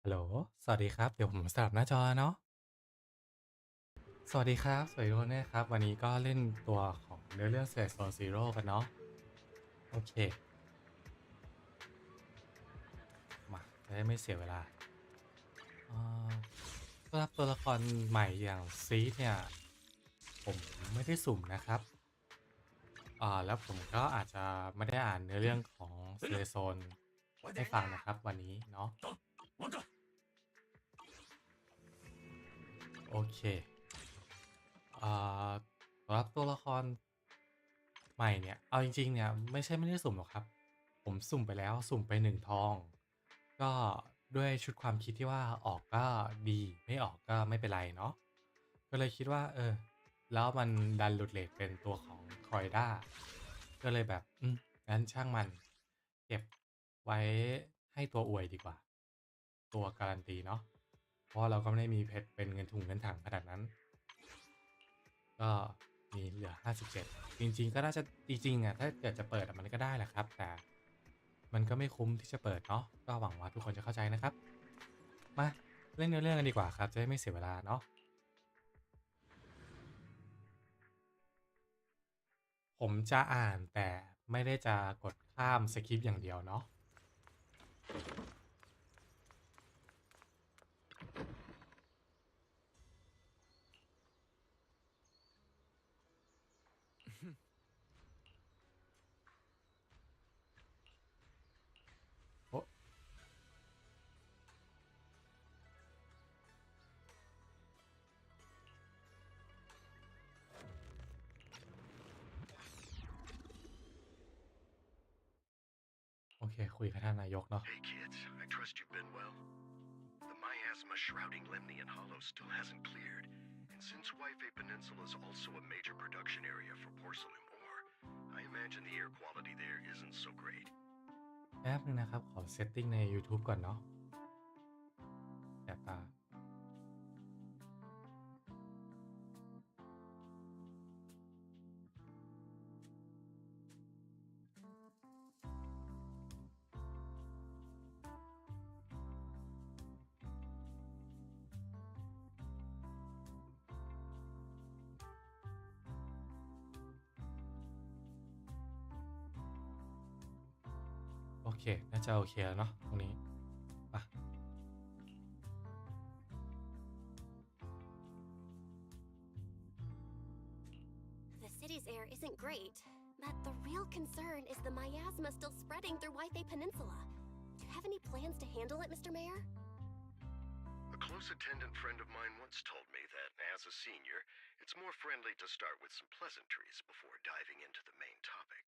ฮัลโหลสวัสดีครับ เดี๋ยวผมสลับหน้าจอเนาะสวัสดีครับ สวัสดีทุกคนด้วยครับ วันนี้ก็เล่นตัวของเนื้อเรื่อง Slate Zone Zero กันเนาะโอเค มาจะได้ไม่เสียเวลาอ่าสำหรับตัวละครใหม่อย่างซีดเนี่ย ผมไม่ได้สุ่มนะครับแล้วผมก็อาจจะไม่ได้อ่านเนื้อเรื่องของ Slate Zone ให้ฟังนะครับวันนี้เนาะโอเคอ่าสำหรับตัวละคร ใหม่เนี่ยเอาจริงๆเนี่ยไม่ได้สุ่มหรอกครับผมสุ่มไปแล้วสุ่มไป1ทองก็ด้วยชุดความคิดที่ว่าออกก็ดีไม่ออกก็ไม่เป็นไรเนาะก็เลยคิดว่าแล้วมันดันหลุดเรตเป็นตัวของ Croida ก็เลยแบบงั้นช่างมันเก็บไว้ให้ตัวอวยดีกว่าตัวการันตีเนาะเพราะเราก็ไม่ได้มีเพชรเป็นเงินถุงเงินถังขนาดนั้น ก็มีเหลือ57จริงๆก็น่าจะจริงๆอะถ้าเกิดจะเปิดอะมันก็ได้แหละครับแต่มันก็ไม่คุ้มที่จะเปิดเนาะก็หวังว่าทุกคนจะเข้าใจนะครับมาเล่นเนื้อเรื่องกันดีกว่าครับจะได้ไม่เสียเวลาเนาะผมจะอ่านแต่ไม่ได้จะกดข้ามสคิปอย่างเดียวเนาะโอะโอเคคุยกับท่านนายกเนาะ Hey kids, I trust you've been well. The miasma shrouding Lemnian Hollow still hasn't cleared, and since Wi-Fi Peninsula is also a major production area for porcelain ore, I imagine the air quality there isn't so great. แป๊บนึงนะครับขอเซตติ้งในยูทูบก่อนเนาะแสบตาโอเคน่าจะโอเคแล้วเนาะตรงนี้อะ The city's air isn't great, but the real concern is the miasma still spreading through Wi-Fi Peninsula. Do you have any plans to handle it, Mr. Mayor? A close attendant friend of mine once told me that, as a senior, it's more friendly to start with some pleasantries before diving into the main topic.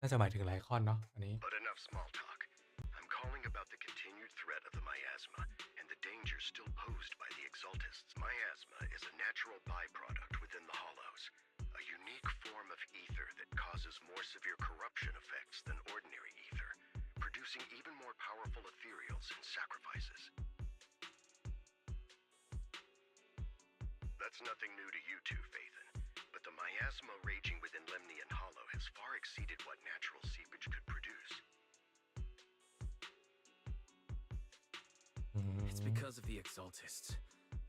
น่าจะหมายถึงไลคอนเนาะอันนี้ But enough small talk. I'm calling about the continued threat of the miasma and the danger still posed by the exaltists. Miasma is a natural byproduct within the hollows, a unique form of ether that causes more severe corruption effects than ordinary ether, producing even more powerful ethereals and sacrifices. That's nothing new to you two, Phaethon, but the miasma raging within Lemnian Hollow has far exceeded what natural seepage could produce. It's because of the exaltists.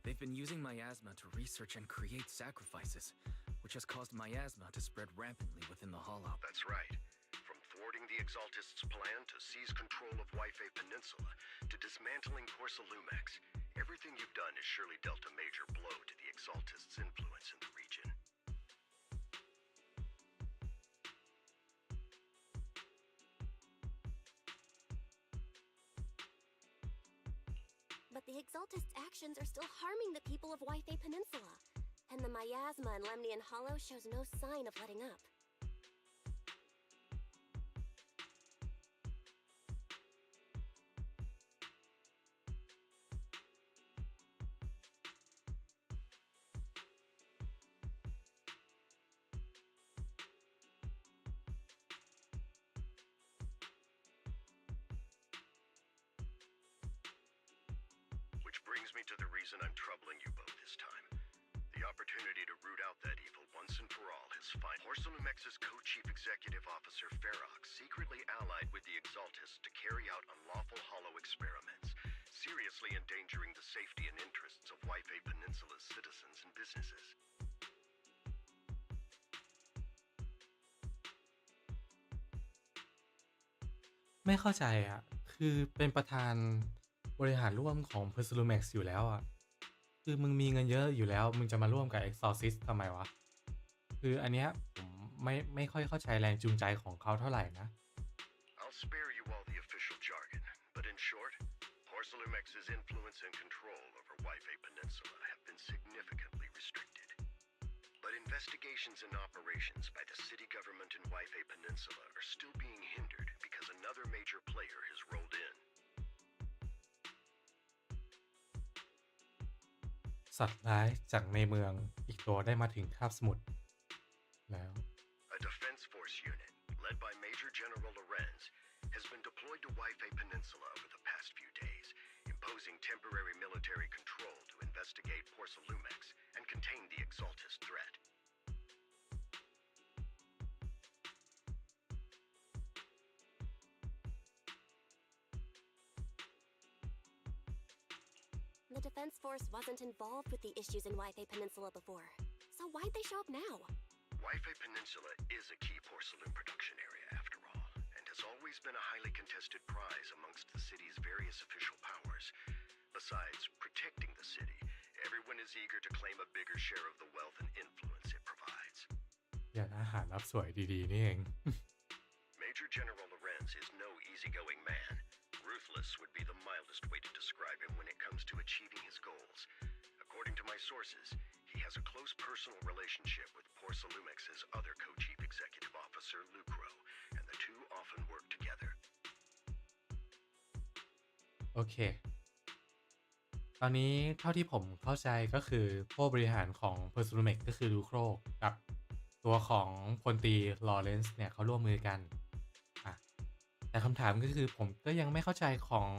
They've been using miasma to research and create sacrifices, which has caused miasma to spread rampantly within the hollow. That's right. From thwarting the exaltists' plan to seize control of Wi-Fi Peninsula to dismantling Porcelumex, everything you've done has surely dealt a major blow to the exaltists' influence in the region. But the Exaltists' actions are still harming the people of Wi-Fi Peninsula, and the miasma in Lemnian Hollow shows no sign of letting up. Which brings me to the reason I'm troubling you both this time. The opportunity opportunity to root out that evil once and for all has finally. Porcelumex's co-chief executive officer Ferox secretly allied with the Exaltists to carry out unlawful hollow experiments, seriously endangering the safety and interests of Waifei Peninsula's citizens and businesses. ไม่เข้าใจอ่ะคือเป็นประธานบริหารร่วมของ p e r s u m a x อยู่แล้วอ่ะคือมึงมีเงินเยอะอยู่แล้วมึงจะมาร่วมกับ Exorcist ทำไมวะคืออันเนี้ยผมไม่ค่อยเข้าใจแรงจูงใจของเขาเท่าไหร่นะ I'll spare you all the official jargon, but in short, Porcelumex's influence and control over Waifei Peninsula have been significantly restricted. But investigations and operations by the city government in Waifei Peninsula are still being hindered because another major player has rolled in. สัตว์ร้ายจากในเมืองอีกตัวได้มาถึงคาบสมุทรแล้ว A defense force unit, led by Major General Lorenz, has been deployed to Waifei Peninsula over the past few days, imposing temporary military control to investigate Porcelumex and contain the Exaltist threat. The Defense Force wasn't involved with the issues in Waifei Peninsula before, so why'd they show up now? Waifei Peninsula is a key porcelain production area, after all, and has always been a highly contested prize amongst the city's various official powers. Besides protecting the city, everyone is eager to claim a bigger share of the wealth and influence it provides. อย่างอาหารรับสวยดีๆนี่เอง Major General Lorenz is no easygoing man. Ruthless would be the mildest way to describe him when it comes to achieving his goals. According to my sources, he has a close personal relationship with Porcelumex's other co-chief executive officer, Lucro, and the two often work together. โอเค ตอนนี้เท่าที่ผมเข้าใจก็คือผู้บริหารของ p e r s u m a x ก็คือลูโครกับตัวของพลตรีลอเรนซ์เนี่ยเขาร่วมมือกันอ่ะแต่คำถามก็คือผมก็ยังไม่เข้าใจของ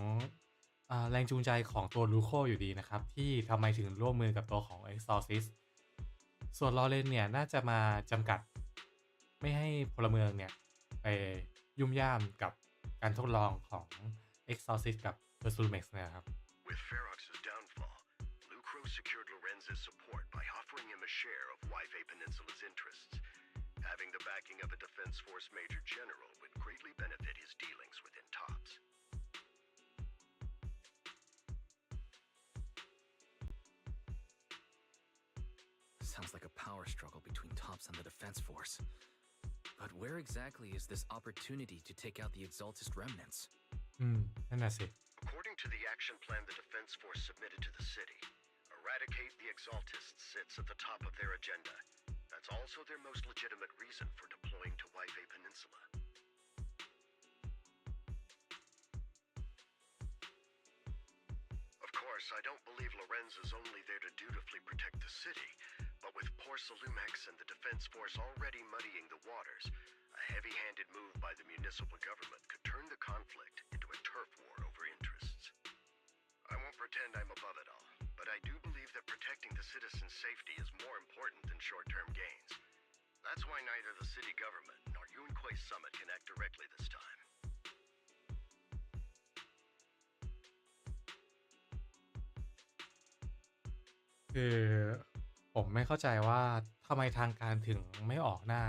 แรงจูงใจของตัวลูโคอยู่ดีนะครับที่ทำไมถึงร่วมมือกับตัวของ Exorcist ส่วนลอเรนซ์เนี่ยน่าจะมาจำกัดไม่ให้พลเมืองเนี่ยไปยุ่มย่ามกับการทดลองของ Exorcist กับ p e r s u m a x นะครับ With Ferox's downfall, Lucro secured Lorenz's support by offering him a share of Waifei Peninsula's interests. Having the backing of a Defense Force Major General would greatly benefit his dealings within TOPS. Sounds like a power struggle between TOPS and the Defense Force. But where exactly is this opportunity to take out the Exaltist remnants? นั่นน่ะสิ According to the action plan the Defense Force submitted to the city, eradicate the Exaltists sits at the top of their agenda. That's also their most legitimate reason for deploying to Waifei Peninsula. Of course, I don't believe Lorenz is only there to dutifully protect the city, but with Porcelumex and the Defense Force already muddying the waters, a heavy-handed move by the municipal government could turn the conflict into a turf war over interests. I won't pretend I'm above it all, but I do believe that protecting the citizens' safety is more important than short-term gains. That's why neither the city government nor Yunquay Summit can act directly this time. คือผมไม่เข้าใจว่าทำไมทางการถึงไม่ออกหน้า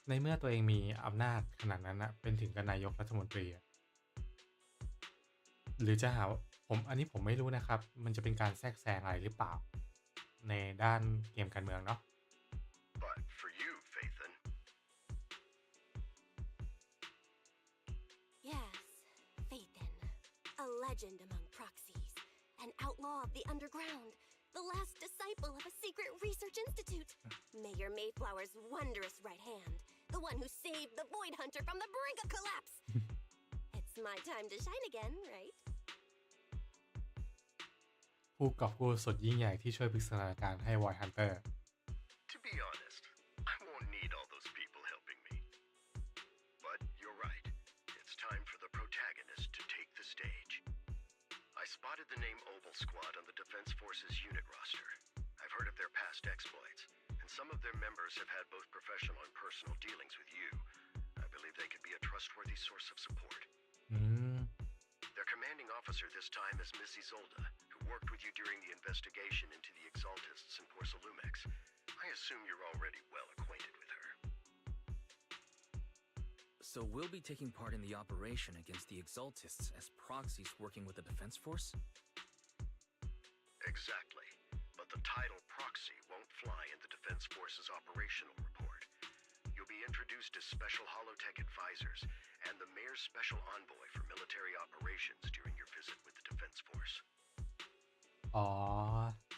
ในเมื่อตัวเองมีอำนาจขนาดนั้นนะเป็นถึงกับนายกรัฐมนตรีอะหรือจะหาอันนี้ผมไม่รู้นะครับ มันจะเป็นการแทรกแซงอะไรหรือเปล่า ในด้านเกมการเมืองเนาะ But for you, Phaethon, Yes, Phaethon, a legend among proxies, an outlaw of the underground, the last disciple of a secret research institute, Mayor Mayflower's wondrous right hand, the one who saved the Void Hunter from the brink of collapse. It's my time to shine again, right? ผู้กอบกู้สุดยิ่งใหญ่ที่ช่วยพลิกสถานการณ์ให้ Void Hunter to be honest, I won't need all those people helping me. But you're right. It's time for the protagonist to take the stage. I spotted the name Oval Squad on the Defense Force's unit roster. I've heard of their past course, have had both professional and personal dealings with you. I believe they could be a trustworthy source of support. อืม Their commanding officer this time is Miss Isolda, who worked with you during the investigation into the Exaltists in Porcelumex. I assume you're already well acquainted with her. So we'll be taking part in the operation against the Exaltists as proxies working with the Defense Force? Exactly. But the title proxy won't fly in the Defense Force's operational report. You'll be introduced as special holotech advisors and the mayor's special envoy for military operations during your visit with the Defense Force. อ๋อ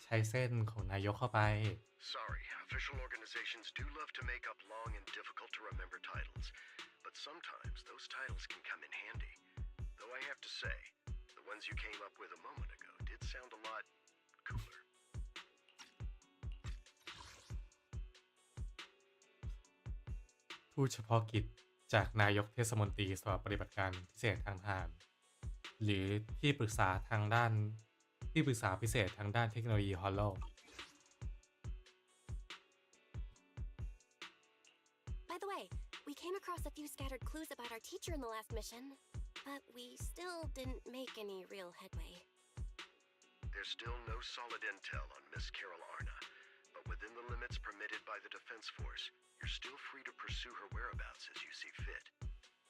ใช้เส้นของนายกเข้าไป Sorry, official organizations do love to make up long and difficult to remember titles, but sometimes those titles can come in handy. Though I have to say, the ones you came up with a moment ago did sound a lot cooler. ทูตเฉพาะกิจจากนายกเทศมนตรีสำหรับปฏิบัติการพิเศษทางทหารหรือที่ปรึกษาทางด้านที่ปรึกษาพิเศษทางด้านเทคโนโลยีฮอลโล By the way, we came across a few scattered clues about our teacher in the last mission, but we still didn't make any real headway. There's still no solid intel on Miss Carol Arna, but within the limits permitted by the Defense Force, you're still free to pursue her whereabouts as you see fit.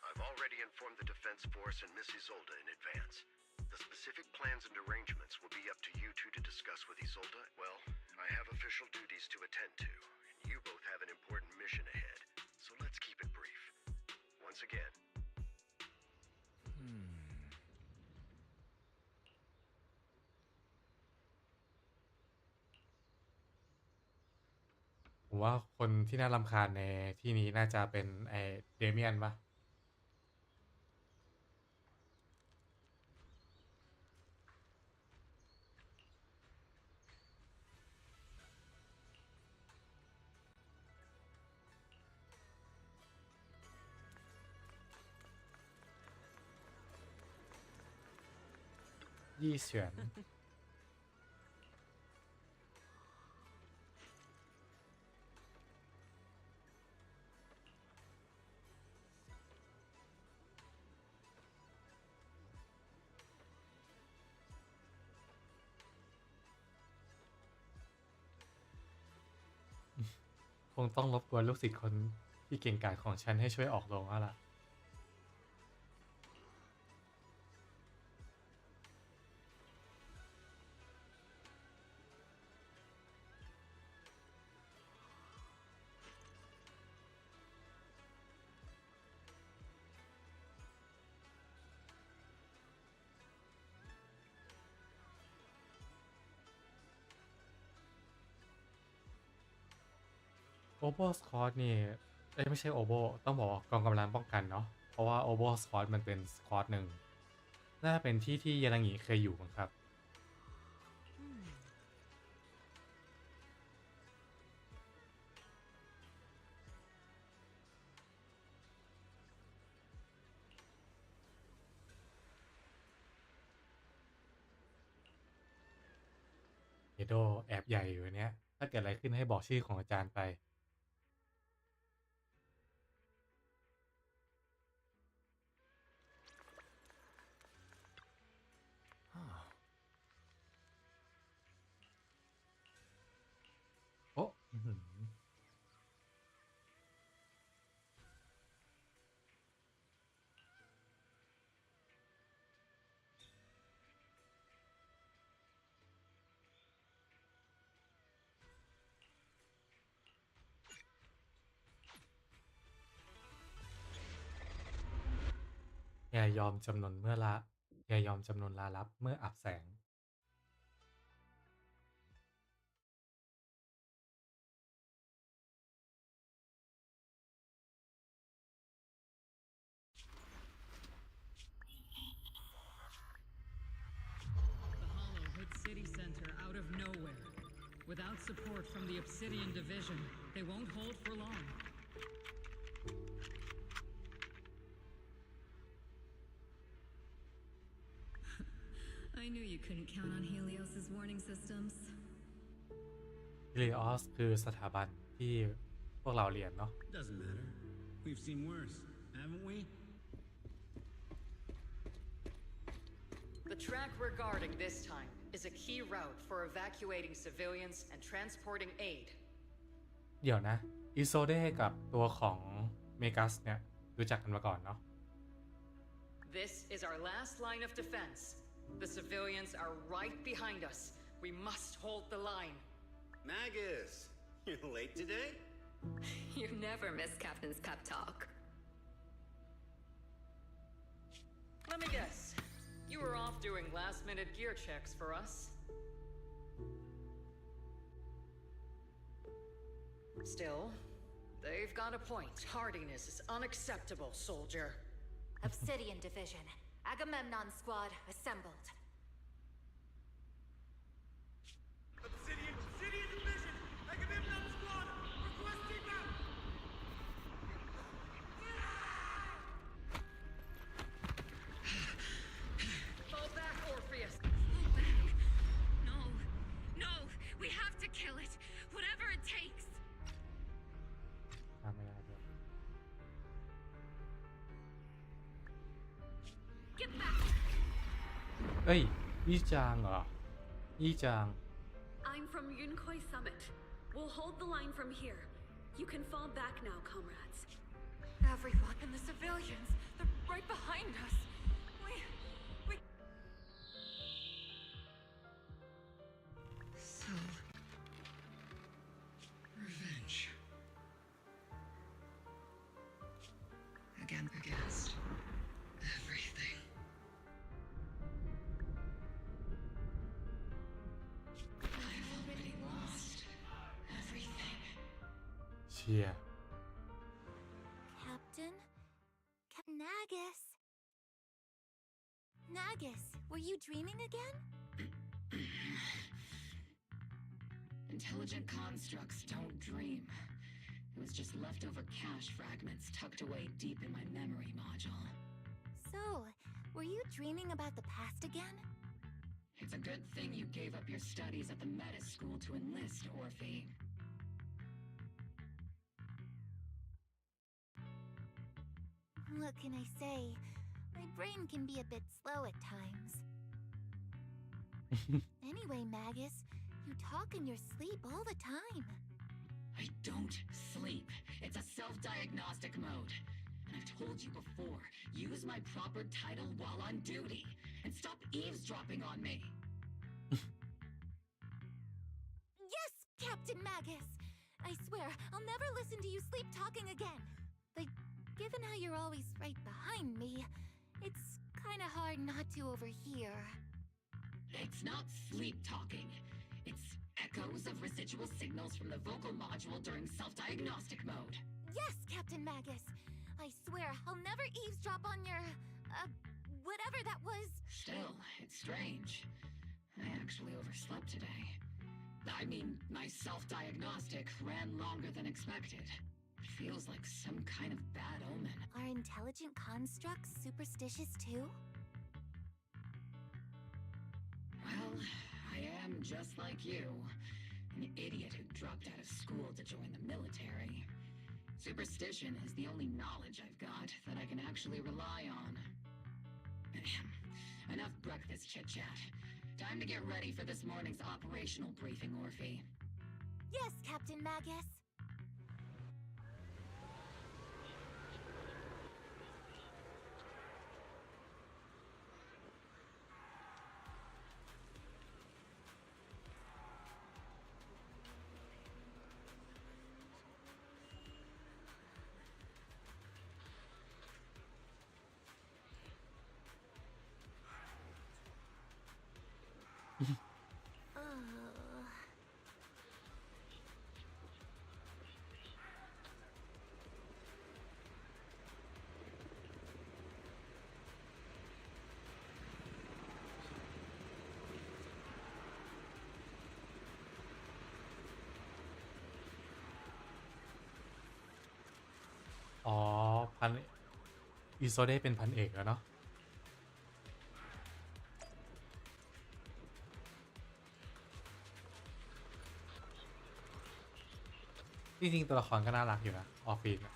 I've already informed the Defense Force and Miss Isolda in advance. The specific plans and arrangements will be up to you two to discuss with Isolda. Well, I have official duties to attend to, and you both have an important mission ahead, so let's keep it brief. Once again, Hmm. ผมว่าคนที่น่ารำคาญในที่นี้น่าจะเป็นไอ้เดเมียนปะยี่เฉียน คงต้องรบกวนลูกศิษย์คนที่เก่งกาจของฉันให้ช่วยออกโรงแล้วล่ะ โอโบสคอร์นี่ไม่ใช่โอโบต้องบอกว่ากองกำลังป้องกันเนาะเพราะว่าโอโบสคอร์มันเป็นสคอร์หนึ่งน่าเป็นที่ที่ยานางิเคยอยู่มั้งครับเอโดแอบใหญ่อยู่เนี้ยถ้าเกิดอะไรขึ้นให้บอกชื่อของอาจารย์ไป Huh. โอ้อื้อหืออย่ายอมจำนนเมื่อละอย่ายอมจำนนลาลับเมื่ออับแสง The Hollow hit City Center out of nowhere. Without support from the Obsidian Division, they won't hold for long. I knew you couldn't count on Helios's warning systems. ฮิลิออสคือสถาบันที่ พวกเราเรียนเนาะ Doesn't matter. We've seen worse, haven't we? The track we're guarding this time is a key route for evacuating civilians and transporting aid. เดี๋ยวนะอิโซเดกับตัวของเมกัสเนี่ยรู้จักกันมาก่อนเนาะ This is our last line of defense. The civilians are right behind us. We must hold the line. Magus, you're late today? You never miss Captain's pep talk. Let me guess. You were off doing last-minute gear checks for us. Still, they've got a point. Tardiness is unacceptable, soldier. Obsidian Division. Agamemnon Squad assembled. Obsidian Division! Agamemnon Squad! Requesting them! Fall back, Orpheus. No, no, we have to kill it, whatever it takes. ตามไม่ได้ด้วย Get back. เอ้ยยี่จางเหรอยี่จาง I'm from Yunkoi Summit. We'll hold the line from here. You can fall back now, comrades. Everyone and the civilians, they're right behind us. We... So... Revenge. Against everything. I've already lost everything. เชียร์ Captain? Nagus? Nagus, were you dreaming again? Intelligent constructs don't dream. It was just leftover cache fragments tucked away deep in my memory module. So, were you dreaming about the past again? It's a good thing you gave up your studies at the meta school to enlist, Orphe. What can I say? My brain can be a bit slow at times. Anyway, Magus, you talk in your sleep all the time. I don't sleep. It's a self-diagnostic mode. And I've told you before, use my proper title while on duty. And stop eavesdropping on me. Yes, Captain Magus! I swear, I'll never listen to you sleep talking again. But given how you're always right behind me, it's kinda hard not to overhear. It's not sleep talking. It's echoes of residual signals from the vocal module during self-diagnostic mode. Yes, Captain Magus. I swear, I'll never eavesdrop on your, whatever that was. Still, it's strange. I actually overslept today. I mean, my self-diagnostic ran longer than expected. It feels like some kind of bad omen. Are intelligent constructs superstitious too? Well, I am just like you. An idiot who dropped out of school to join the military. Superstition is the only knowledge I've got that I can actually rely on. Enough breakfast chit-chat. Time to get ready for this morning's operational briefing, Orphe. Yes, Captain Magus. Oh. อ๋อพันอิโซเดเป็นพันเอกแล้วเนาะ จริงๆตัวละครก็น่ารักอยู่นะออฟฟินอะ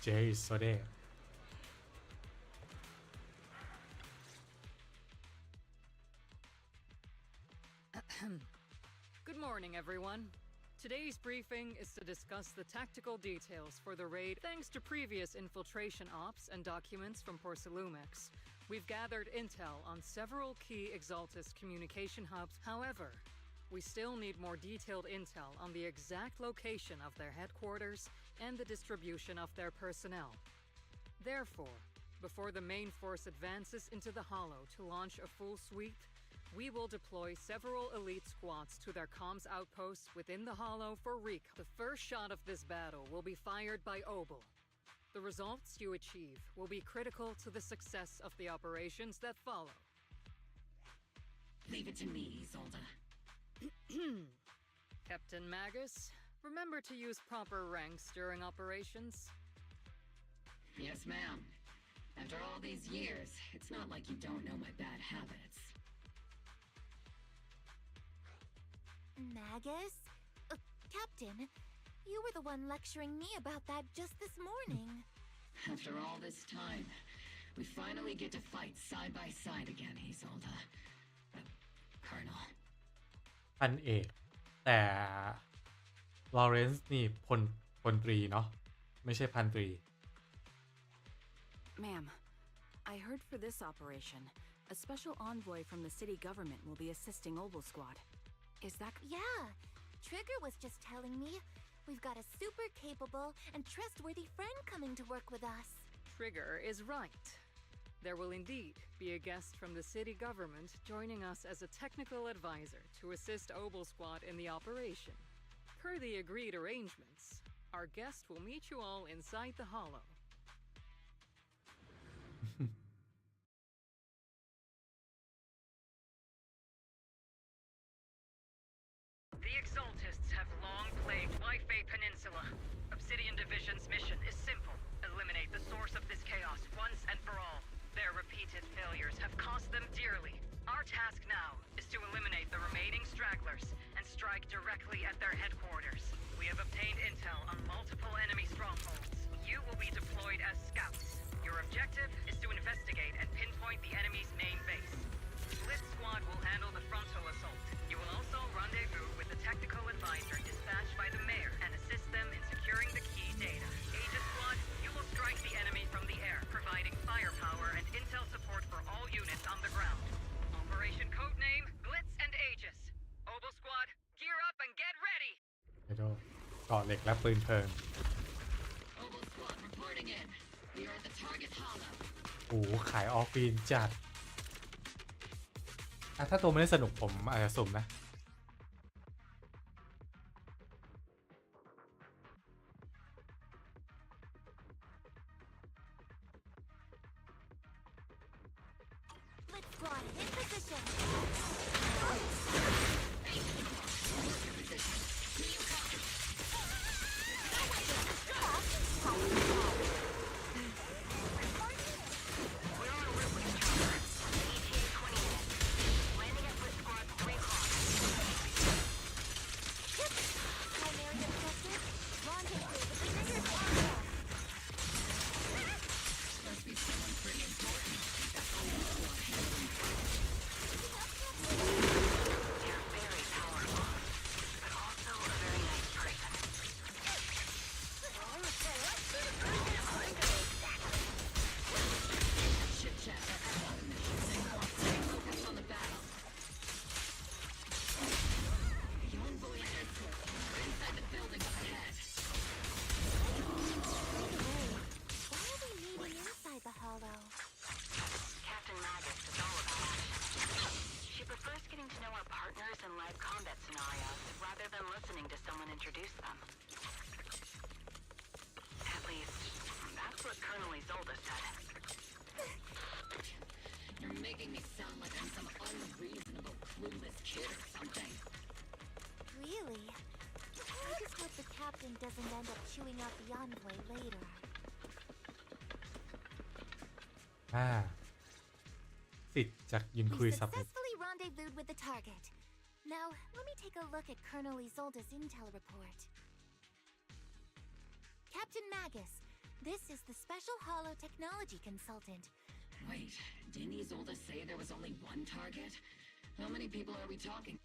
Jerry Sode Good morning, everyone. Today's briefing is to discuss the tactical details for the raid. Thanks to previous infiltration ops and documents from Porcelumex, we've gathered intel on several key Exaltus communication hubs. However, we still need more detailed intel on the exact location of their headquarters and the distribution of their personnel. Therefore, before the main force advances into the Hollow to launch a full sweep, we will deploy several elite squads to their comms outposts within the Hollow for recon. The first shot of this battle will be fired by Obel. The results you achieve will be critical to the success of the operations that follow. Leave it to me, Isolde. Captain Magus, remember to use proper ranks during operations. Yes, ma'am. After all these years, it's not like you don't know my bad habits. Magus? Captain, you were the one lecturing me about that just this morning. After all this time, we finally get to fight side by side again, Isolde. Colonel. พันเอกแต่ลอเรนซ์นี่พลตรีเนาะไม่ใช่พันตรี Ma'am, I heard for this operation, a special envoy from the city government will be assisting Obel Squad. Is that... Yeah, Trigger was just telling me we've got a super capable and trustworthy friend coming to work with us. Trigger is right. There will indeed be a guest from the city government joining us as a technical advisor to assist Obel Squad in the operation. Per the agreed arrangements, our guest will meet you all inside the Hollow. The Exaltists have long plagued Waifei Peninsula. Obsidian Division's mission is simple. Eliminate the source of this chaos once and for all. Their repeated failures have cost them dearly. Our task now is to eliminate the remaining stragglers and strike directly at their headquarters. We have obtained intel on multiple enemy strongholds. You will be deployed as scouts. Your objective is to investigate and pinpoint the enemy's main base. Blitz Squad will handle the frontal assault. You will also rendezvous with the technical advisor dispatched by the mayor and assist them in securing the key data. Aegis Squad, you will strike the enemy from the air, providing firepower and intel support for all units on the ground. Operation codename Blitz and Aegis. Obel Squad, gear up and get ready! เดี๋ยวเกาะเหล็กและปืนเพลิง Obel Squad reporting in. We are at the target hollow. โอ้ขายออฟฟินจัดถ้าตัวไม่ได้สนุกผมอาจจะสุ่มนะ Blitz Squad in position. Primary objective, rendezvous with the Trigger's area. Must be someone pretty important. That's Obel Squad handling. than listening to someone introduce them. At least, that's what Colonel Isolde said. You're making me sound like I'm some unreasonable, clueless kid or something. Really? I just hope the captain doesn't end up chewing out the envoy later. สิทธิ์จากยุนคุย We สับเน็ต successfully rendezvoused with the target. Now, let me take a look at Colonel Isolde's intel report. Captain Magus, this is the Special Hollow Technology Consultant. Wait, didn't Isolde say there was only one target? How many people are we talking?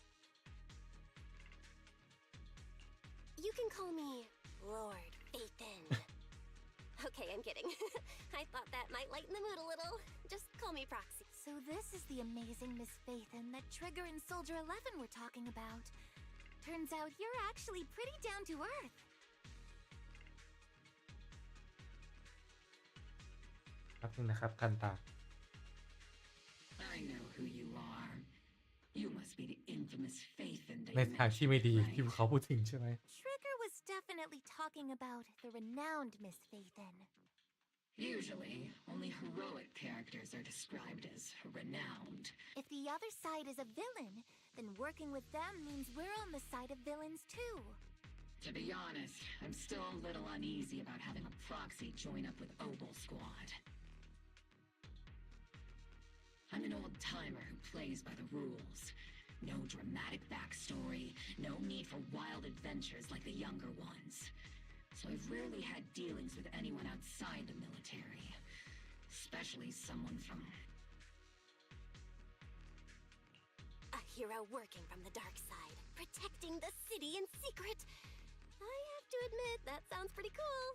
You can call me Lord Phaethon. Okay, I'm kidding. I thought that might lighten the mood a little. Just call me Proxy. So this is the amazing Miss Phaethon that Trigger and Soldier 11 were talking about. Turns out you're actually pretty down to earth. ครับนึงนะครับกันตา I know who you are. You must be the infamous Phaethon they ในทางที่ไม่ดี mentioned, ที่ right? เขาพูดถึงใช่ไหม Trigger was definitely talking about the renowned Miss Phaethon. Usually, only heroic characters are described as renowned. If the other side is a villain, then working with them means we're on the side of villains too. To be honest, I'm still a little uneasy about having a proxy join up with Obel Squad. I'm an old-timer who plays by the rules. No dramatic backstory, no need for wild adventures like the younger ones. So I've rarely had dealings with anyone outside the military. Especially someone from... A hero working from the dark side, protecting the city in secret. I have to admit, that sounds pretty cool.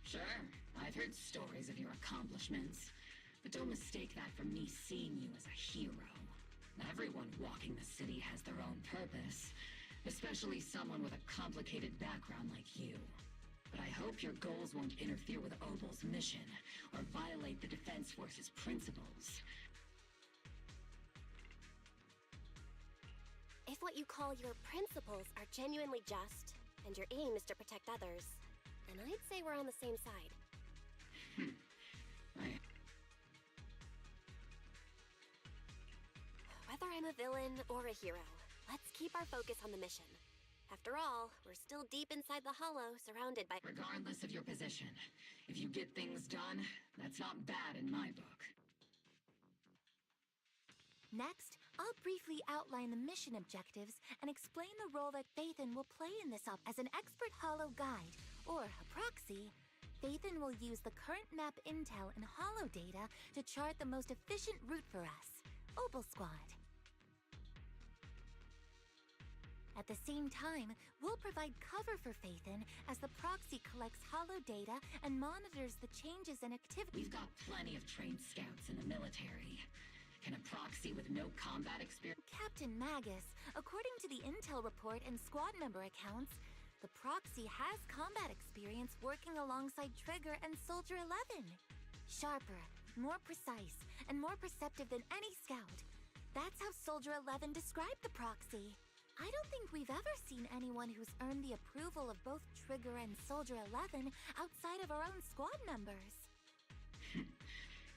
Sure, I've heard stories of your accomplishments. But don't mistake that for me seeing you as a hero. Everyone walking the city has their own purpose, especially someone with a complicated background like you. But I hope your goals won't interfere with Obel's mission or violate the Defense Force's principles. If what you call your principles are genuinely just, and your aim is to protect others, then I'd say we're on the same side. Whether I'm a villain or a hero, let's keep our focus on the mission. After all, we're still deep inside the Hollow, surrounded by... Regardless of your position, if you get things done, that's not bad in my book. Next, I'll briefly outline the mission objectives and explain the role that Phaethon will play in this as an expert Hollow guide, or a proxy. Phaethon will use the current map intel and Hollow data to chart the most efficient route for us, Obel Squad. At the same time, we'll provide cover for Phaethon as the proxy collects Hollow data and monitors the changes in activity. We've got plenty of trained scouts in the military. Can a proxy with no combat experience... Captain Magus, according to the intel report and squad member accounts, the proxy has combat experience working alongside Trigger and Soldier 11. Sharper, more precise, and more perceptive than any scout. That's how Soldier 11 described the proxy. I don't think we've ever seen anyone who's earned the approval of both Trigger and Soldier 11 outside of our own squad members.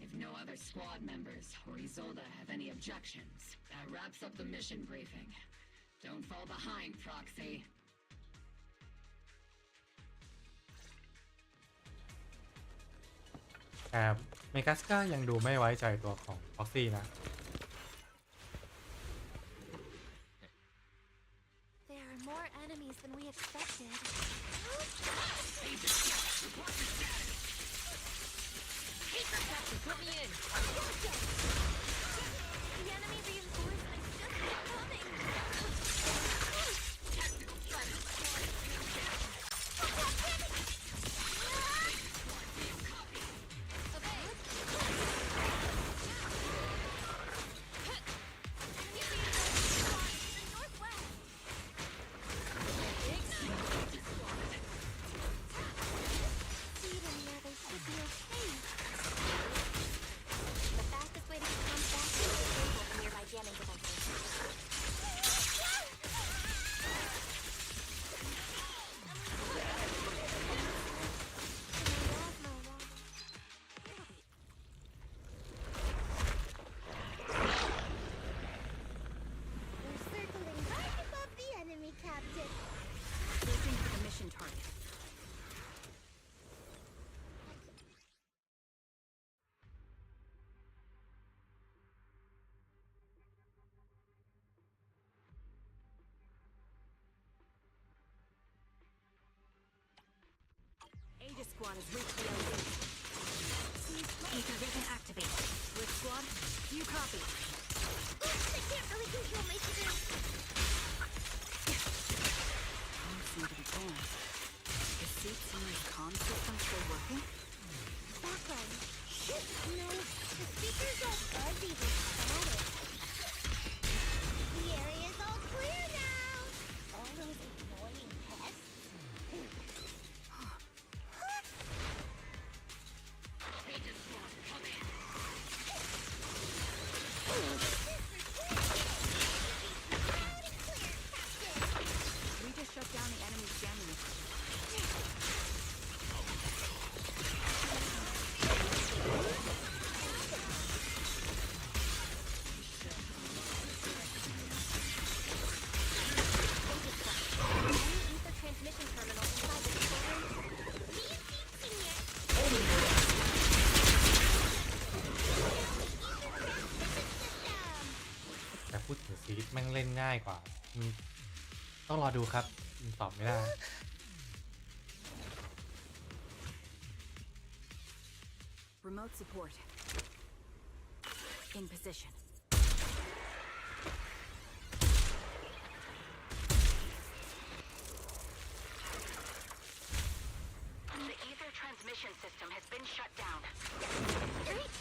If no other squad members or Isolde have any objections, that wraps up the mission briefing. Don't fall behind, Proxy. แต่เมกัสก็ยังดูไม่ไว้ใจตัวของฟ็อกซี่นะ There are more enemies than we expected. Put me in! The enemy reinforcements just keep coming! You copy. Oops, I can't really control my screen. Comms seem to be gone. Is Seat Senior's comm system still working? Background. No, the speaker's all fuzzy with static. The area's all clear now. All those annoying pests. We just shut down the enemy's jamming machine. Ether transmission terminal inside the control room. แต่พูดถึงซีดแม่งเล่นง่ายกว่าต้องรอดูครับตอบไม่ได้ Remote support. In position. The ether transmission system has been shut down. Great!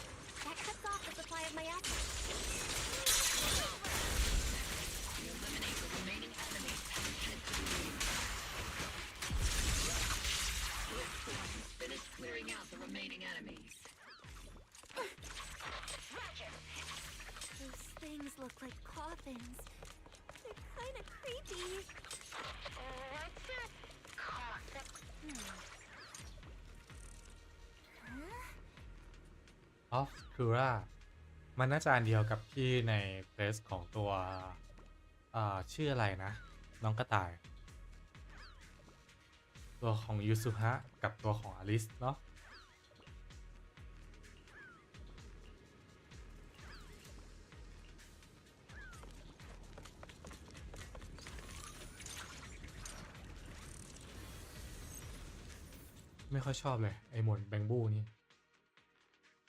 That cuts off the supply of my assets. Eliminate the remaining enemies and head to the room. Finish clearing out the remaining enemies. Those things look like coffins. They're kind of creepy. What's a coffin? of Cura มันน่าจะอันเดียวกับที่ในเพลสของตัวชื่ออะไรนะน้องกระต่ายตัวของยูซุฮะกับตัวของอลิสเนาะไม่ค่อยชอบเลยไอหมวดแบงบูนี่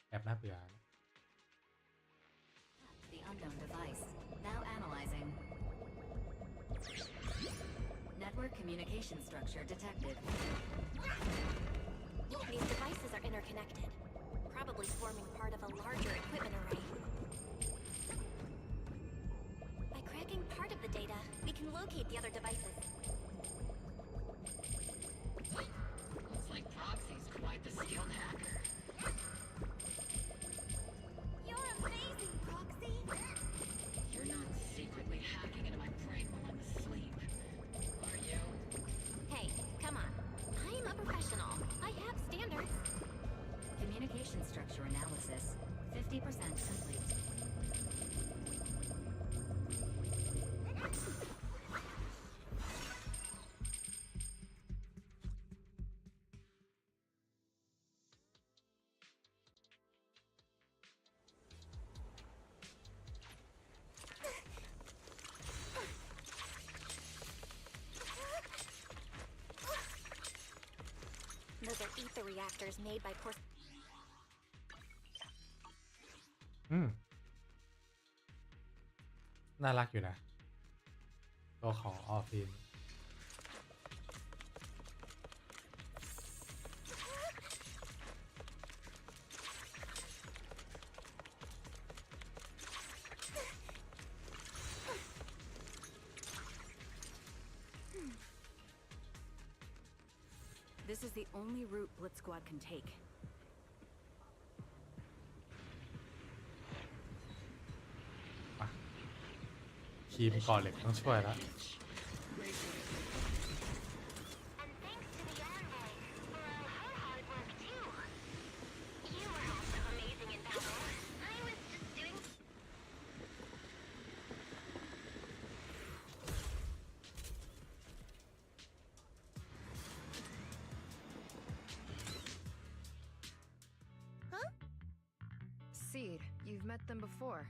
แอบน่าเบื่อ The unknown device. Now analyzing. Network communication structure detected. These devices are interconnected, probably forming part of a larger equipment array. By cracking part of the data, we can locate the other devices. Looks like Proxy's quite the skilled hacker. You're amazing, Proxy! You're not secretly hacking into my brain while I'm asleep, are you? Hey, come on. I'm a professional. I have standards. Communication structure analysis. 50% complete. Those are ether reactors made by น่ารักอยู่นะตัวของออฟฟิน This is the only route Blitz Squad can take. ทีมก่อเหล็กต้องช่วยแล้ว And thanks to the envoy for all her hard work too. You were also amazing in battle. I was just doing. Huh? Seed, you've met them before.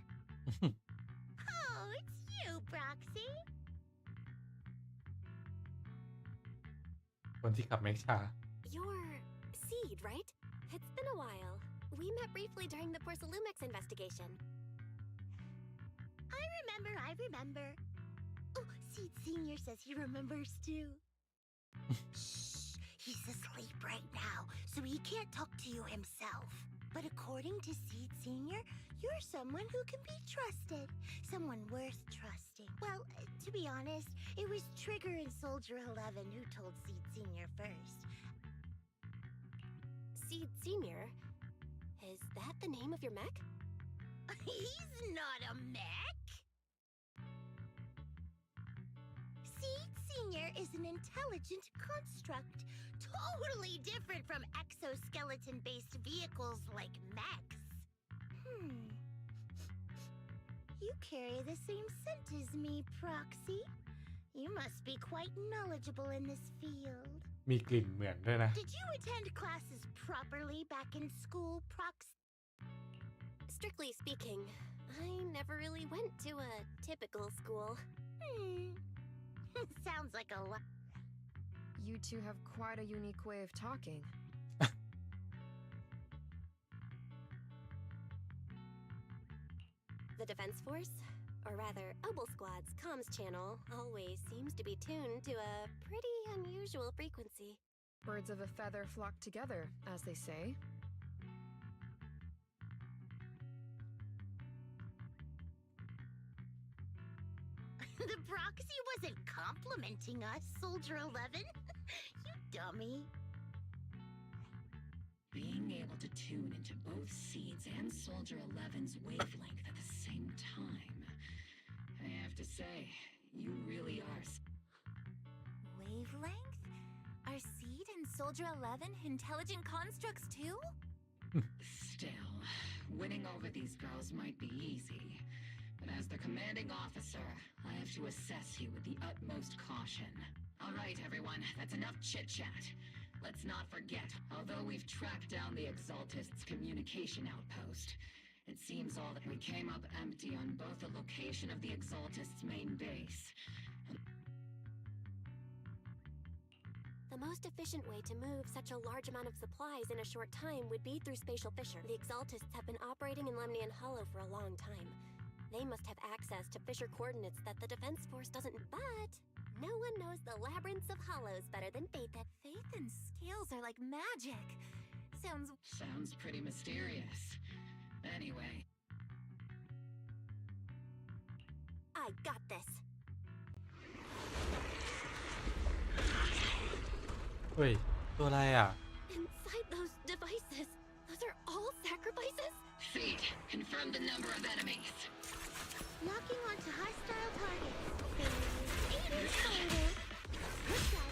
Oh, it's you, Proxy. คนที่ขับเมกชา You're Seed, right? It's been a while. We met briefly during the Porcelumix investigation. remember. Oh, Seed Senior says he remembers too. Shh, he's asleep right now, so he can't talk to you himself. But according to Seed Senior, you're someone who can be trusted. Someone worth trusting. Well, to be honest, it was Trigger and Soldier 11 who told Seed Senior first. Seed Senior? Is that the name of your mech? He's not a mech! Seed Senior is an intelligent construct, totally different from exoskeleton-based vehicles like mechs. You carry the same scent as me, Proxy. You must be quite knowledgeable in this field. มีกลิ่นเหมือนด้วยนะ Did you attend classes properly back in school, Proxy? Strictly speaking, I never really went to a typical school. Sounds like a lot. You two have quite a unique way of talking. The Defense Force, or rather, Obel Squad's comms channel always seems to be tuned to a pretty unusual frequency. Birds of a feather flock together, as they say. The Proxy wasn't complimenting us, Soldier 11. You dummy. Being able to tune into both Seeds and Soldier 11's wavelength at the same time. I have to say, you really are... Wavelength? Are Seed and Soldier 11 intelligent constructs too? Still, winning over these girls might be easy. But as the commanding officer, I have to assess you with the utmost caution. All right, everyone, that's enough chit-chat. Let's not forget, although we've tracked down the Exaltists' communication outpost, it seems all that we came up empty on both the location of the Exaltists' main base. The most efficient way to move such a large amount of supplies in a short time would be through spatial fissure. The Exaltists have been operating in Lemnian Hollow for a long time. They must have access to fissure coordinates that the Defense Force doesn't, but no one knows the labyrinths of hollows better than Faith. Faith and scales are like magic. Sounds pretty mysterious. Anyway. I got this. เฮ้ย ตัวอะไรอ่ะ Inside those devices, those are all sacrifices? Seed, confirm the number of enemies. Locking onto hostile targets. Aiden Spider. Good job.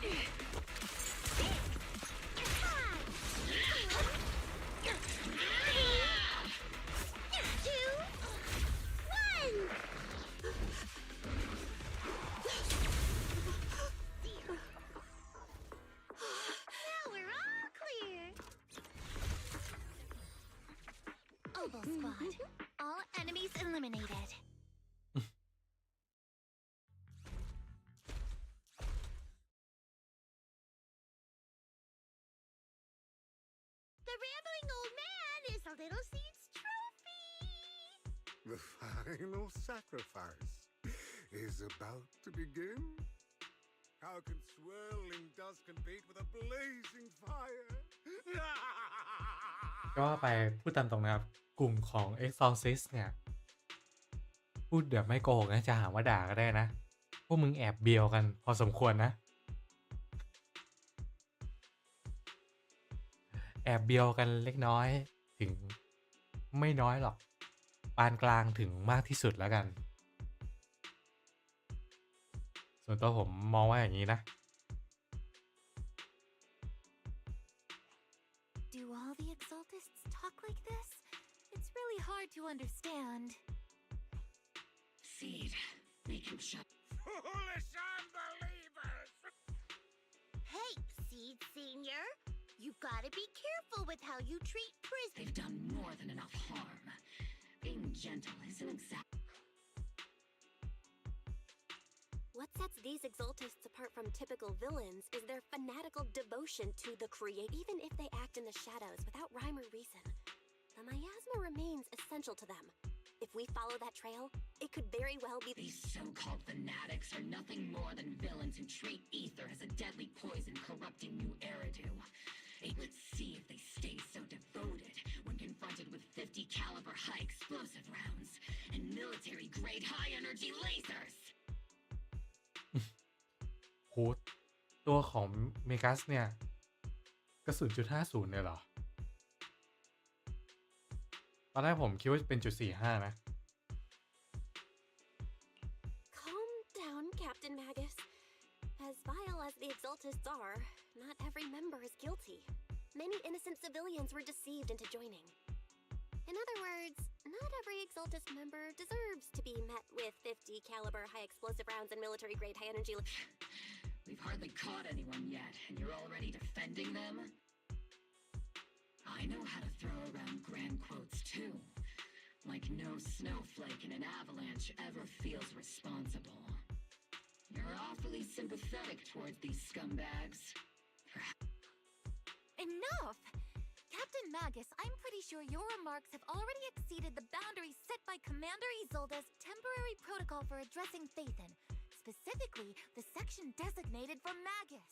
Obel Squad. All enemies eliminated. The rambling old man is a little Seed's trophy. The final sacrifice is about to begin. How can swirling dust compete with a blazing fire? ก็ไปพูดตามตรงนะครับ กลุ่มของ Exorcist เนี่ย พูดเดี๋ยวไม่โกหกนะจะหาว่าด่าก็ได้นะ พวกมึงแอบเบียวกันพอสมควรนะ แอบเบียวกันเล็กน้อยถึงไม่น้อยหรอก ปานกลางถึงมากที่สุดแล้วกัน ส่วนตัวผมมองว่าอย่างนี้นะ Do all the Exaltists talk like this? It's really hard to understand. Seed, make him shut. Foolish unbelievers! Hey, Seed Senior. You gotta be careful with how you treat prisoners. They've done more than enough harm. Being gentle isn't exact. What sets these Exaltists apart from typical villains is their fanatical devotion to the Creator, even if they act in the shadows without rhyme or reason. The miasma remains essential to them. If we follow that trail, it could very well be. These so-called fanatics are nothing more than villains who treat ether as a deadly poison corrupting new Eridu. Let's see if they stay so devoted when confronted with 50 caliber high explosive rounds and military-grade high-energy lasers. โหตัวของเมกัสเนี่ยกระสุน.50เนี่ยเหรอตอนแรกผมคิดว่าเป็น.45นะ Calm down, Captain Magus. As vile as the Exaltists are, not every member is guilty. Many innocent civilians were deceived into joining. In other words, not every Exaltist member deserves to be met with 50 caliber high explosive rounds and military grade high energy. We've hardly caught anyone yet, and you're already defending them? I know how to throw around grand quotes too. Like no snowflake in an avalanche ever feels responsible. You're awfully sympathetic towards these scumbags. Enough! Captain Magus, I'm pretty sure your remarks have already exceeded the boundaries set by Commander Isolde's temporary protocol for addressing Phaethon, specifically the section designated for Magus.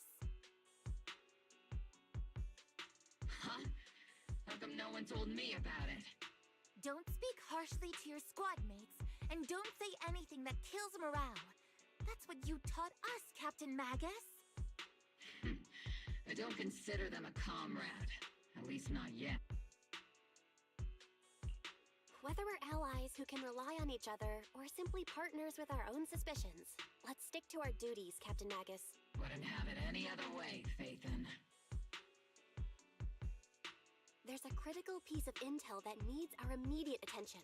Huh? How come no one told me about it? Don't speak harshly to your squad mates, and don't say anything that kills morale. That's what you taught us, Captain Magus. I don't consider them a comrade. At least not yet. Whether we're allies who can rely on each other, or simply partners with our own suspicions, let's stick to our duties, Captain Magus. Wouldn't have it any other way, Phaethon. There's a critical piece of intel that needs our immediate attention.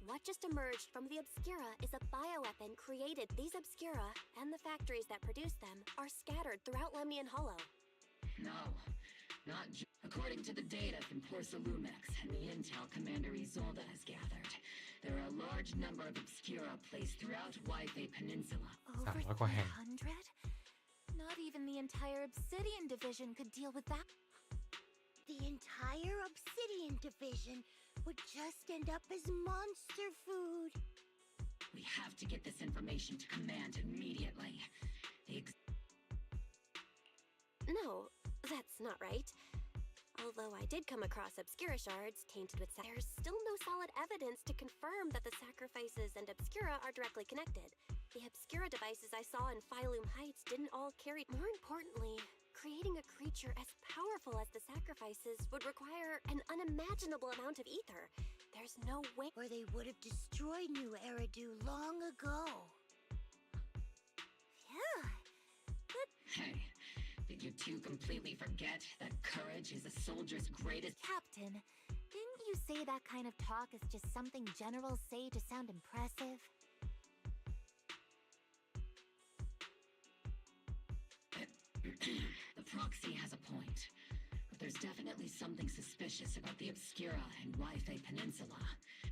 What just emerged from the Obscura is a bioweapon created. These Obscura, and the factories that produce them, are scattered throughout Lemnian Hollow. No, not according to the data from Porcelumex and the intel Commander Isolde has gathered. There are a large number of Obscura placed throughout Waifei Peninsula. Over 300? Not even the entire Obsidian Division could deal with that. The entire Obsidian Division would just end up as monster food. We have to get this information to Command immediately. No, that's not right. Although I did come across Obscura shards tainted with there's still no solid evidence to confirm that the sacrifices and Obscura are directly connected. The Obscura devices I saw in Phylum Heights didn't all carry. More importantly, creating a creature as powerful as the sacrifices would require an unimaginable amount of ether. There's no way. Or they would have destroyed New Eridu long ago. Yeah. But hey, did you two completely forget that courage is a soldier's greatest? Captain, didn't you say that kind of talk is just something generals say to sound impressive? The proxy has a point, but there's definitely something suspicious about the Obscura and Waifei Peninsula.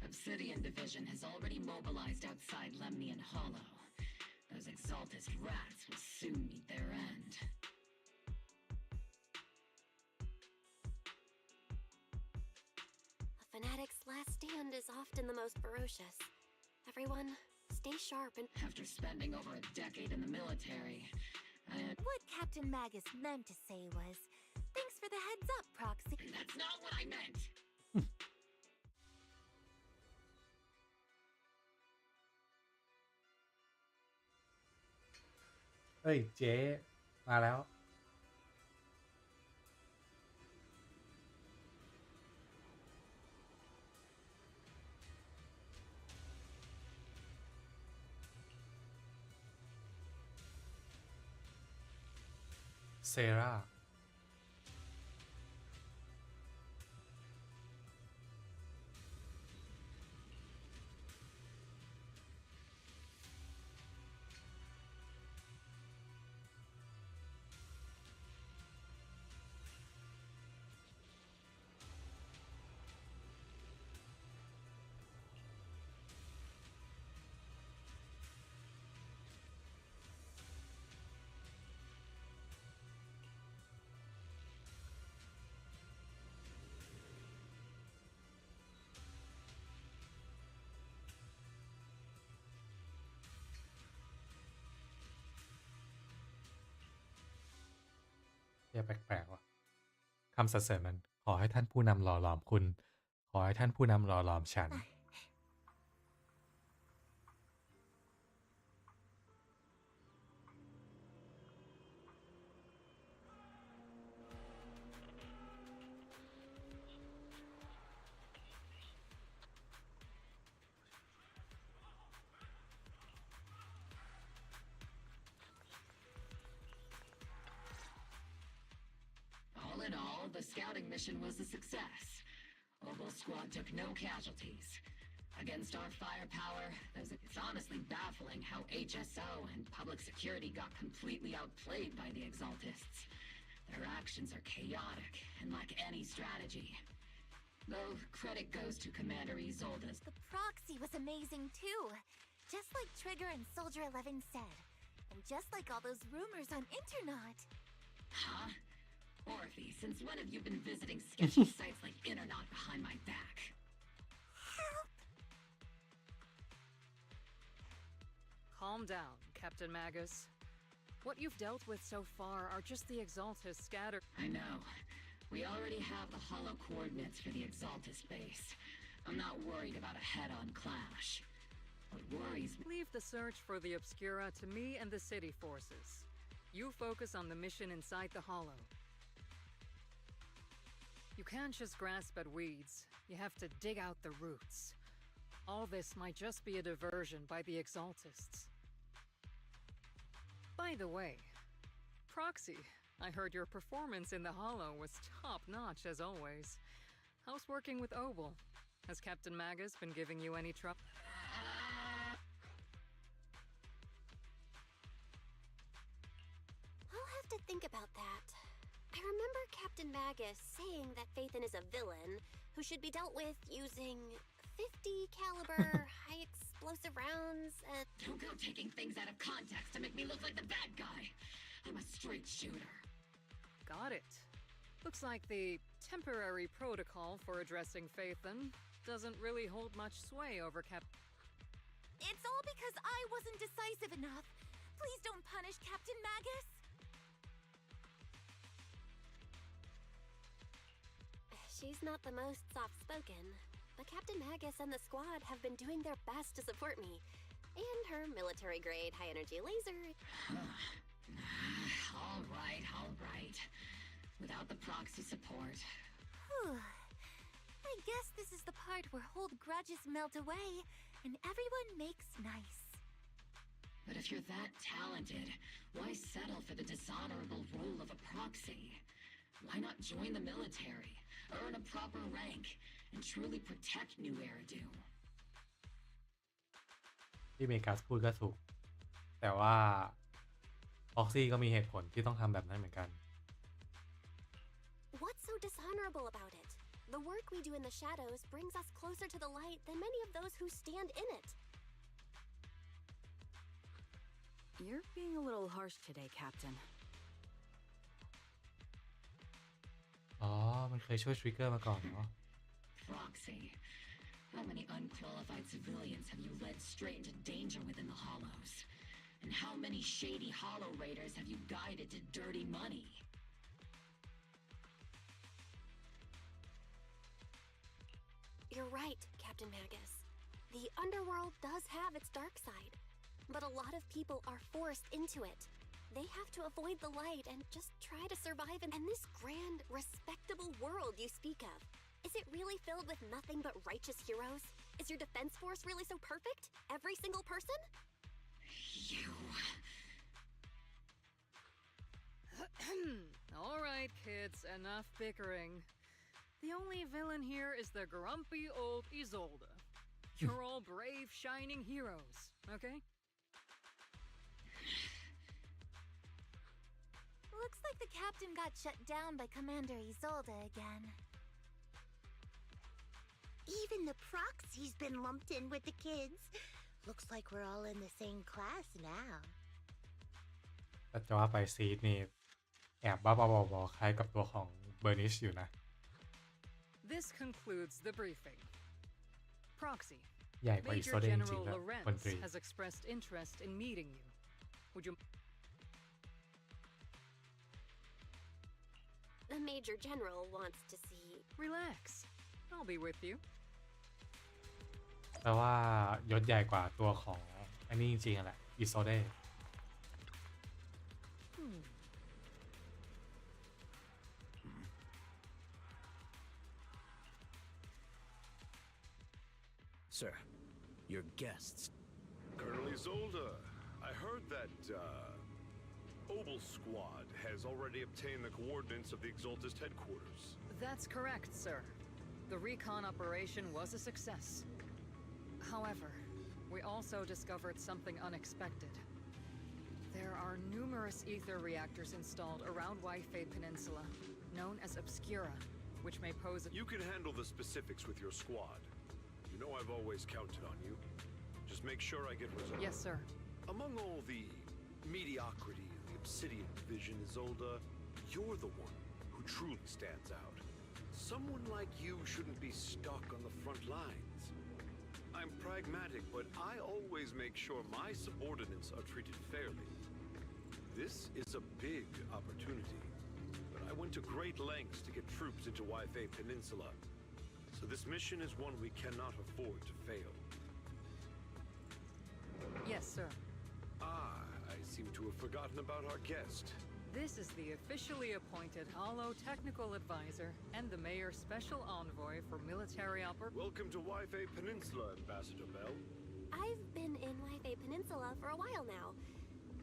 Obsidian Division has already mobilized outside Lemnian Hollow. Those Exaltist rats will soon meet their end. A fanatic's last stand is often the most ferocious. Everyone, stay sharp and... After spending over a decade in the military, What Captain Magus meant to say was, thanks for the heads up, Proxy. That's not what I meant! เอ้ยเจ๊มาแล้วเซรา อย่าแปลกๆว่ะคำสรรเสริญมันขอให้ท่านผู้นำหล่อหลอมคุณ ขอให้ท่านผู้นำหล่อหลอมฉัน All in all, the scouting mission was a success. Oval Squad took no casualties. Against our firepower, it's honestly baffling how HSO and public security got completely outplayed by the Exaltists. Their actions are chaotic and lack any strategy. Though credit goes to Commander Isolde's. The proxy was amazing too. Just like Trigger and Soldier 11 said. And just like all those rumors on Internet. Huh? Orphe, since when have you been visiting sketchy sites like Internet behind my back? Help! Calm down, Captain Magus. What you've dealt with so far are just the Exaltists scattered. I know. We already have the hollow coordinates for the Exaltist base. I'm not worried about a head-on clash. What worries me... Leave the search for the Obscura to me and the city forces. You focus on the mission inside the hollow. You can't just grasp at weeds. You have to dig out the roots. All this might just be a diversion by the Exaltists. By the way, Proxy, I heard your performance in the Hollow was top-notch as always. How's working with Obel? Has Captain Magus been giving you any trouble? I'll have to think about that. I remember Captain Magus saying that Phaethon is a villain who should be dealt with using 50 caliber high explosive rounds. Don't go taking things out of context to make me look like the bad guy. I'm a straight shooter. Got it. Looks like the temporary protocol for addressing Phaethon doesn't really hold much sway over It's all because I wasn't decisive enough. Please don't punish Captain Magus. She's not the most soft-spoken, but Captain Magus and the squad have been doing their best to support me. And her military-grade high-energy laser... All right. Without the proxy support... Whew. I guess this is the part where old grudges melt away and everyone makes nice. But if you're that talented, why settle for the dishonorable role of a proxy? Why not join the military, earn a proper rank, and truly protect New Eridu? ที่เมกัสพูดก็ถูก แต่ว่าออกซี่ก็มีเหตุผลที่ต้องทำแบบนั้นเหมือนกัน What's so dishonorable about it? The work we do in the shadows brings us closer to the light than many of those who stand in it. You're being a little harsh today, Captain. อ๋อ มันเคยช่วยทริกเกอร์มาก่อนเนาะ Proxy, how many unqualified civilians have you led straight into danger within the Hollows? And how many shady Hollow Raiders have you guided to dirty money? You're right, Captain Magus. The underworld does have its dark side, but a lot of people are forced into it. They have to avoid the light and just try to survive in this grand, respectable world you speak of. Is it really filled with nothing but righteous heroes? Is your defense force really so perfect? Every single person? You... All right, kids, enough bickering. The only villain here is the grumpy old Isolde. You're all brave, shining heroes, okay? Looks like the captain got shut down by Commander Isolde again. Even the proxy's been lumped in with the kids. Looks like we're all in the same class now. แต่จะว่าไปซีดนี่แอบบ้าบอๆคล้ายกับตัวของเบอร์นิชอยู่นะ This concludes the briefing. Proxy, ใหญ่กว่าอิโซ Major เดจริง General ๆแล้วคน Lorenz ตรี has expressed interest in meeting you. Would you... The Major General wants to see. Relax. I'll be with you. แปลว่ายศใหญ่กว่าตัวของอันนี้จริงๆแหละอิโซเด Sir, your guests. Colonel Isolde, I heard that, Obel Squad has already obtained the coordinates of the Exaltist headquarters. That's correct, sir. The recon operation was a success. However, we also discovered something unexpected. There are numerous ether reactors installed around Waifei Peninsula, known as Obscura, which may pose a... You can handle the specifics with your squad. You know I've always counted on you. Just make sure I get results. Yes, sir. Among all the mediocrity in the Obsidian Division, Isolde, you're the one who truly stands out. Someone like you shouldn't be stuck on the front lines. I'm pragmatic, but I always make sure my subordinates are treated fairly. This is a big opportunity, but I went to great lengths to get troops into Waifei Peninsula. So this mission is one we cannot afford to fail. Yes, sir. I seem to have forgotten about our guest. This is the officially appointed Hollow Technical Advisor and the Mayor's Special Envoy for Military Welcome to Waifei Peninsula, Ambassador Bell. I've been in Waifei Peninsula for a while now.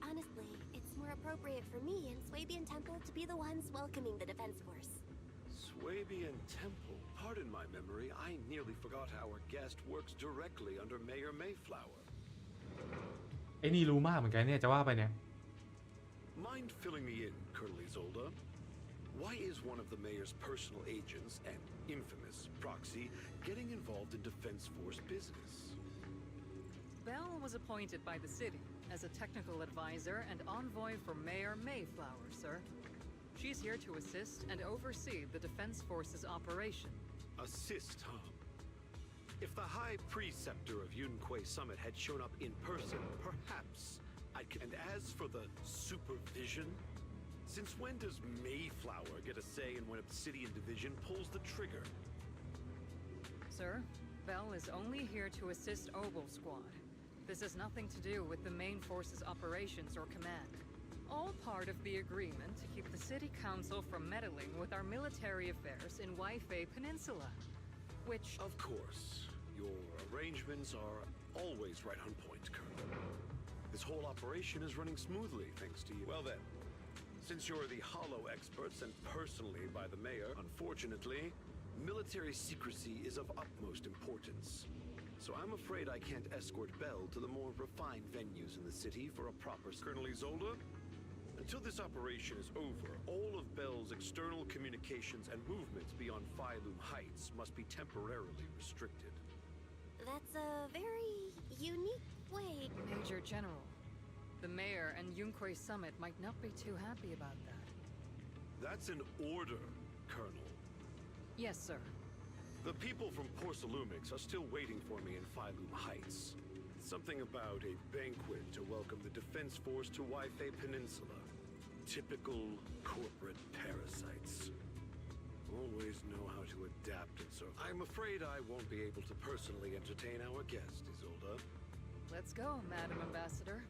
Honestly, it's more appropriate for me and Swabian Temple to be the ones welcoming the Defense Force. Swabian Temple? Pardon my memory, I nearly forgot our guest works directly under Mayor Mayflower. ไอ้นี่รู้มากเหมือนกันเนี่ยจะว่าไปเนี่ย Mind filling me in, Colonel Isolde? Why is one of the mayor's personal agents, an infamous proxy, getting involved in Defense Force business? Bell was appointed by the city as a technical advisor and envoy for Mayor Mayflower, sir. She's here to assist and oversee the Defense Force's operation. Assist, huh? If the High Preceptor of Yunquay Summit had shown up in person, perhaps I could... And as for the supervision, since when does Mayflower get a say in when Obsidian Division pulls the trigger? Sir, Bell is only here to assist Obel Squad. This has nothing to do with the main force's operations or command. All part of the agreement to keep the City Council from meddling with our military affairs in Waifei Peninsula, which... Of course. Your arrangements are always right on point, Colonel. This whole operation is running smoothly, thanks to you. Well then, since you're the Hollow experts and personally by the Mayor, unfortunately, military secrecy is of utmost importance. So I'm afraid I can't escort Bell to the more refined venues in the city for a proper... Colonel Isolde? Until this operation is over, all of Bell's external communications and movements beyond Phylum Heights must be temporarily restricted. That's a very unique way. Major General, the Mayor and Yunquay Summit might not be too happy about that. That's an order, Colonel. Yes, sir. The people from Porcelumix are still waiting for me in Phylum Heights. Something about a banquet to welcome the Defense Force to Waifei Peninsula. Typical corporate parasites. Always know how to adapt and so... I'm afraid I won't be able to personally entertain our guest, Isolde. Let's go, Madam Ambassador.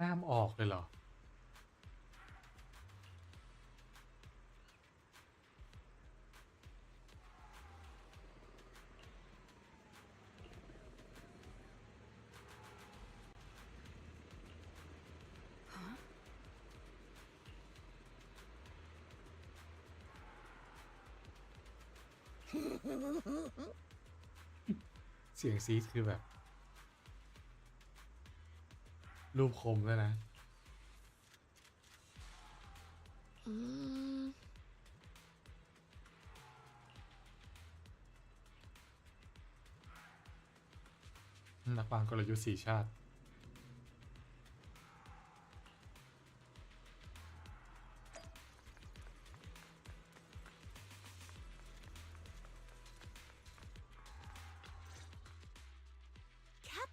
ห้ามออกเลยเหรอเสียงซีดคือแบบ รูปคมแล้วยนะนักวางกลยุทธ์4 ชาติ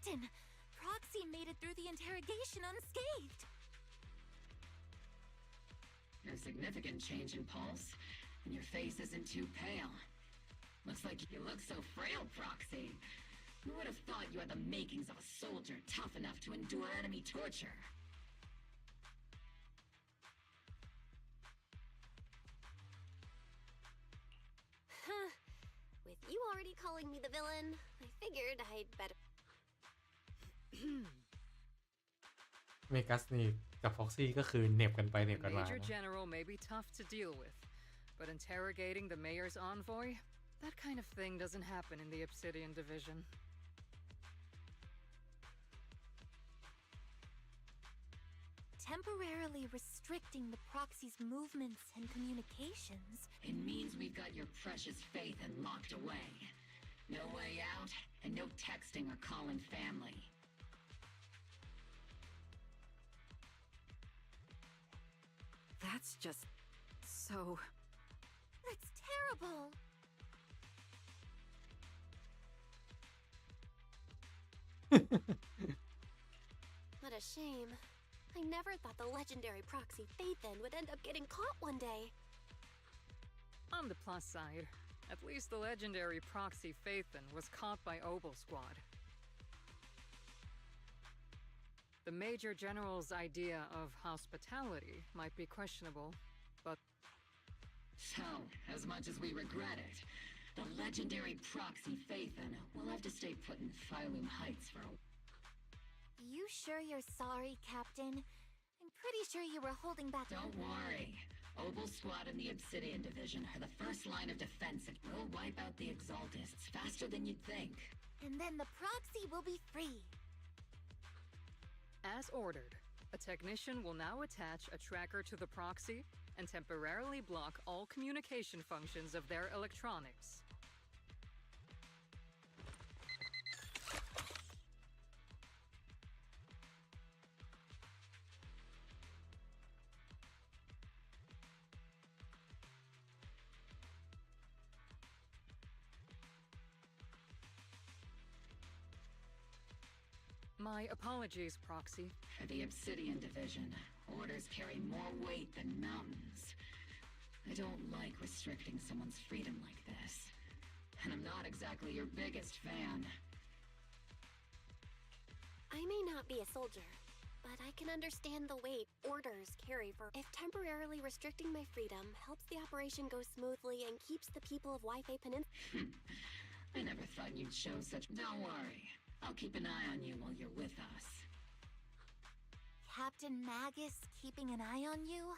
Captain, Proxy made it through the interrogation unscathed. No significant change in pulse, and your face isn't too pale. Looks like you look so frail, Proxy. Who would have thought you had the makings of a soldier tough enough to endure enemy torture? Huh. With you already calling me the villain, I figured I'd better. เมกัสนี่กับฟ็อกซี่ก็คือเหน็บกันไปเหน็บ The กันมา Major นะ General may be tough to deal with, but interrogating the mayor's envoy, that kind of thing doesn't happen in the Obsidian Division. Temporarily restricting the proxy's movements and communications. It means we've got your precious faith and locked away. No way out, and no texting or calling family. That's just so. That's terrible. What a shame. I never thought the legendary proxy Phaethon would end up getting caught one day. On the plus side, at least the legendary proxy Phaethon was caught by Obel Squad. The Major General's idea of hospitality might be questionable, but... So, as much as we regret it, the legendary proxy Phaethon will have to stay put in Phylum Heights for a... You sure you're sorry, Captain? I'm pretty sure you were holding back. Don't worry. Obel Squad and the Obsidian Division are the first line of defense, and we'll wipe out the Exaltists faster than you'd think. And then the proxy will be free. As ordered, a technician will now attach a tracker to the proxy and temporarily block all communication functions of their electronics. My apologies, Proxy. For the Obsidian Division, orders carry more weight than mountains. I don't like restricting someone's freedom like this. And I'm not exactly your biggest fan. I may not be a soldier, but I can understand the weight orders carry for... If temporarily restricting my freedom helps the operation go smoothly and keeps the people of Wi-Fi Peninsula... I never thought you'd show such... Don't worry. I'll keep an eye on you while you're with us. Captain Magus keeping an eye on you?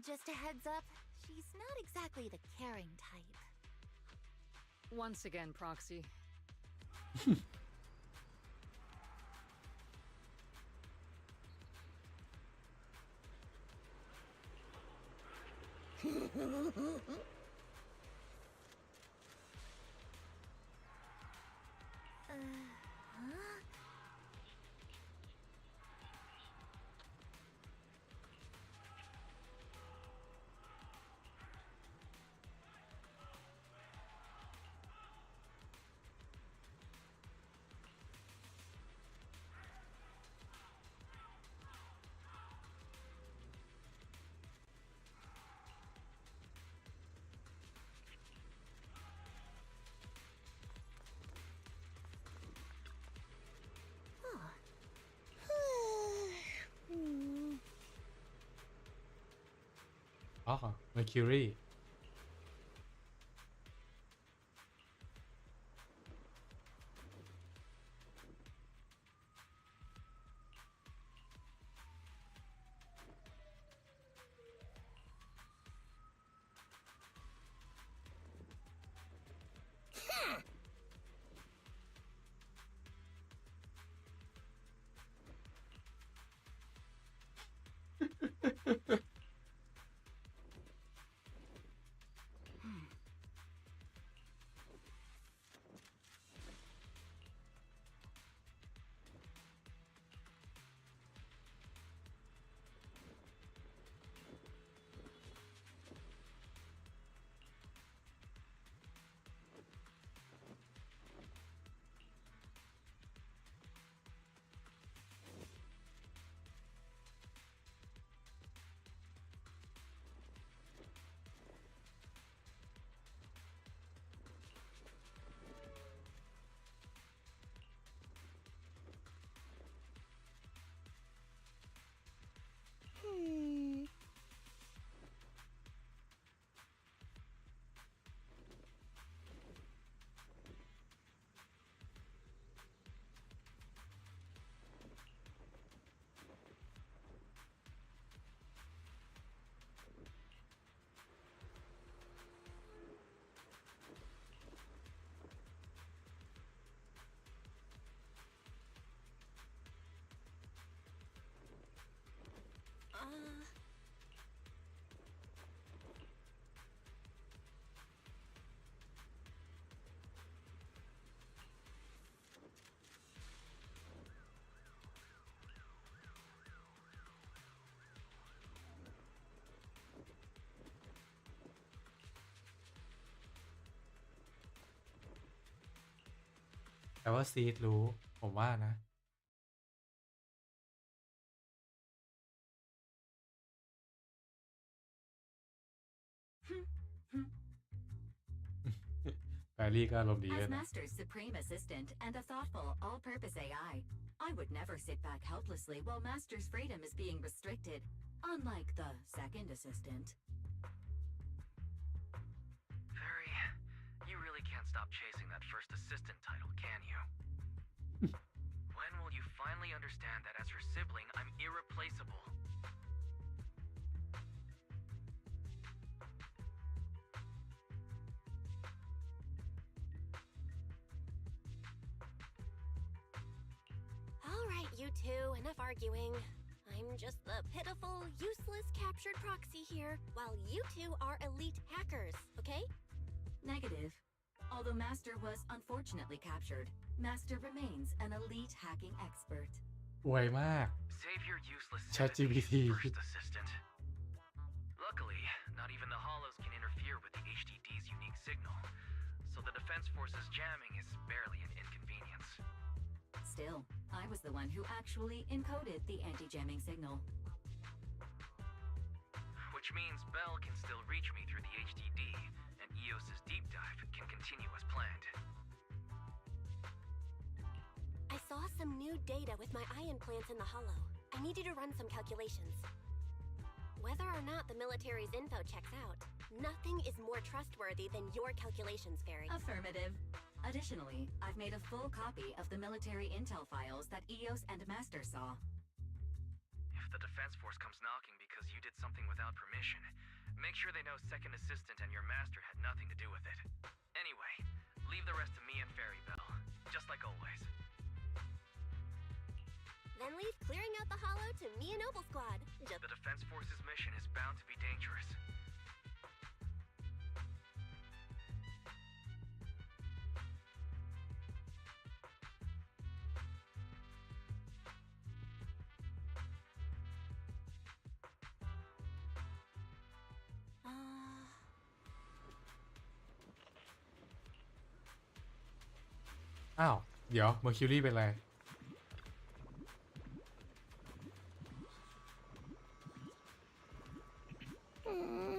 Just a heads up, she's not exactly the caring type. Once again, Proxy. Huh? Mercury แต่ว่าซีดรู้ผมว่านะ แฟรี่ก็อารมณ์ดีด้ว As ยนะ Master's supreme assistant and a thoughtful, all-purpose AI, I would never sit back helplessly while Master's freedom is being restricted, unlike the second assistant. Very. You really can't stop chasing that first assistant title, can you? When will you finally understand that as her sibling, I'm irreplaceable? Alright, you two, enough arguing. I'm just the pitiful, useless captured proxy here, while you two are elite hackers, okay? Negative. Although Master was unfortunately captured, Master remains an elite hacking expert. อวยมาก Save your useless ChatGPT first assistant. Luckily, not even the hollows can interfere with the HDD's unique signal, so the Defense Force's jamming is barely an inconvenience. Still, I was the one who actually encoded the anti-jamming signal. Which means Bell can still reach me through the HDD, and EOS's deep dive can continue as planned. I saw some new data with my ion plants in the hollow. I need you to run some calculations. Whether or not the military's info checks out, nothing is more trustworthy than your calculations, Fairy. Affirmative. Additionally, I've made a full copy of the military intel files that EOS and Master saw. If the Defense Force comes knocking because you did something without permission, make sure they know Second Assistant and your master had nothing to do with it. Anyway, leave the rest to me and Fairy Bell, just like always. Then leave clearing out the hollow to me and Opal Squad. The Defense Force's mission is bound to be dangerous.อ้าว เดี๋ยว Mercury เป็นไร Huh?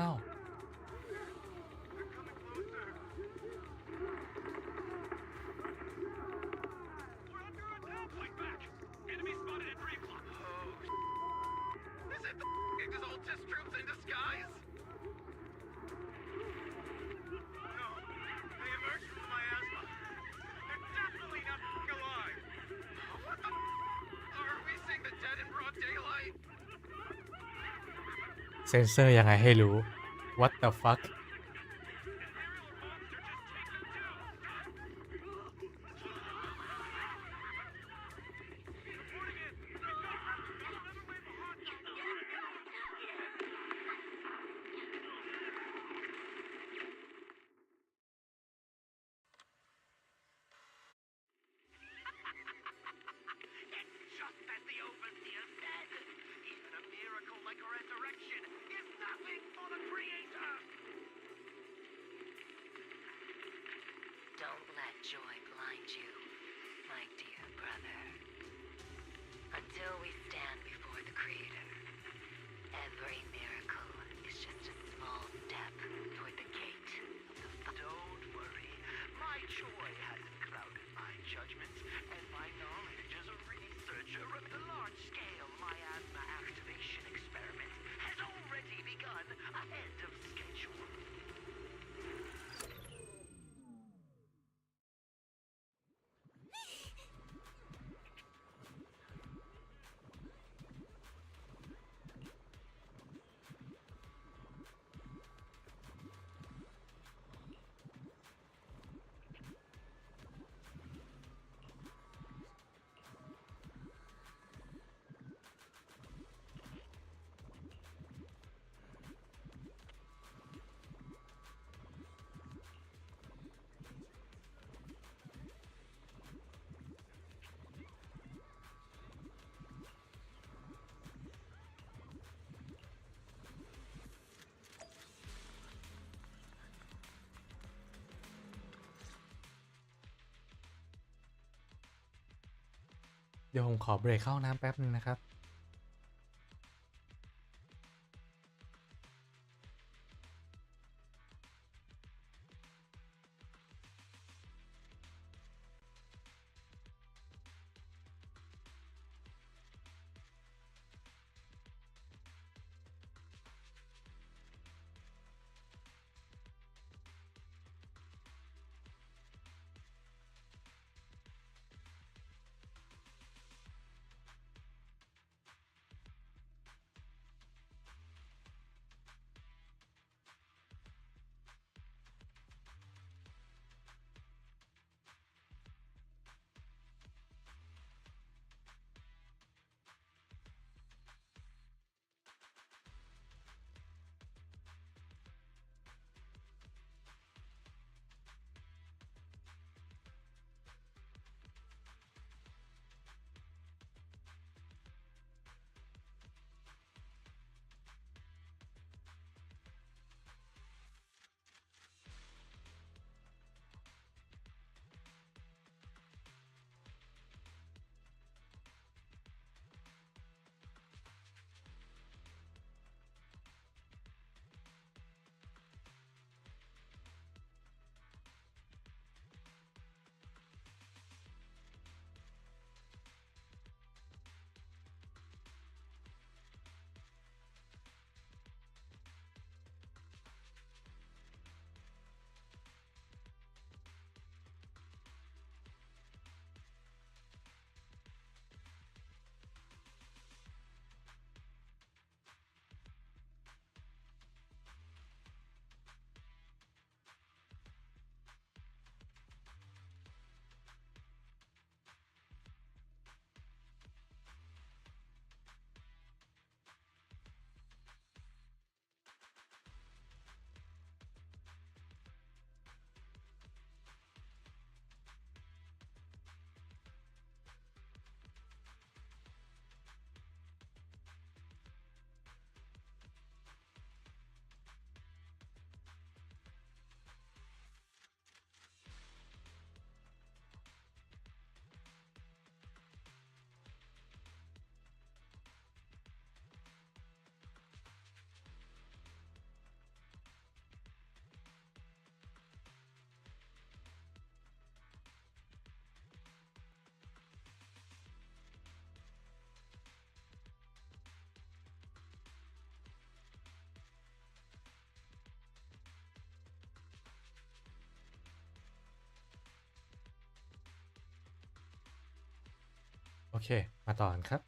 อ้าว Enemy spotted at 3 o'clock. Oh, is it the Exaltist troops in disguise? No, they emerged from the miasma. They're definitely not alive. What the? Are we seeing the dead in broad daylight? เซนเซอร์ยังไงให้รู้ What the fuck เดี๋ยวผมขอเบรกเข้าห้องน้ำแป๊บนึงนะครับ โอเคมาต่อกันครับ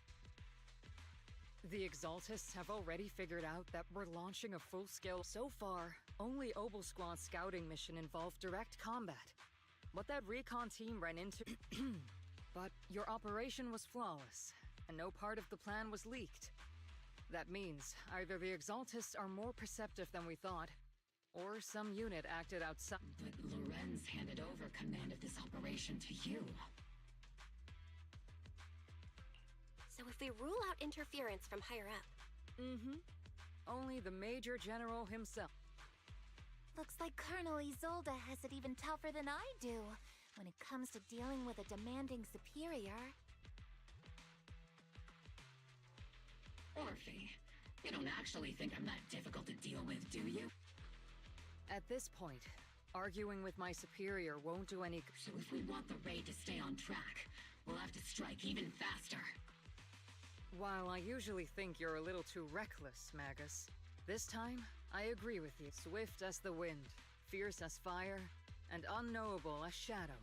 The Exaltists have already figured out that we're launching a full-scale. So far, only Obel Squad's scouting mission involved direct combat. What that recon team ran into. But your operation was flawless, and no part of the plan was leaked. That means either the Exaltists are more perceptive than we thought, or some unit acted outside. But Lorenz handed over command of this operation to you. So if we rule out interference from higher up... Only the Major General himself. Looks like Colonel Isolde has it even tougher than I do when it comes to dealing with a demanding superior. Orphe, you don't actually think I'm that difficult to deal with, do you? At this point, arguing with my superior won't do any. So if we want the raid to stay on track, we'll have to strike even faster. While I usually think you're a little too reckless, Magus, this time I agree with you. Swift as the wind, fierce as fire, and unknowable as shadow.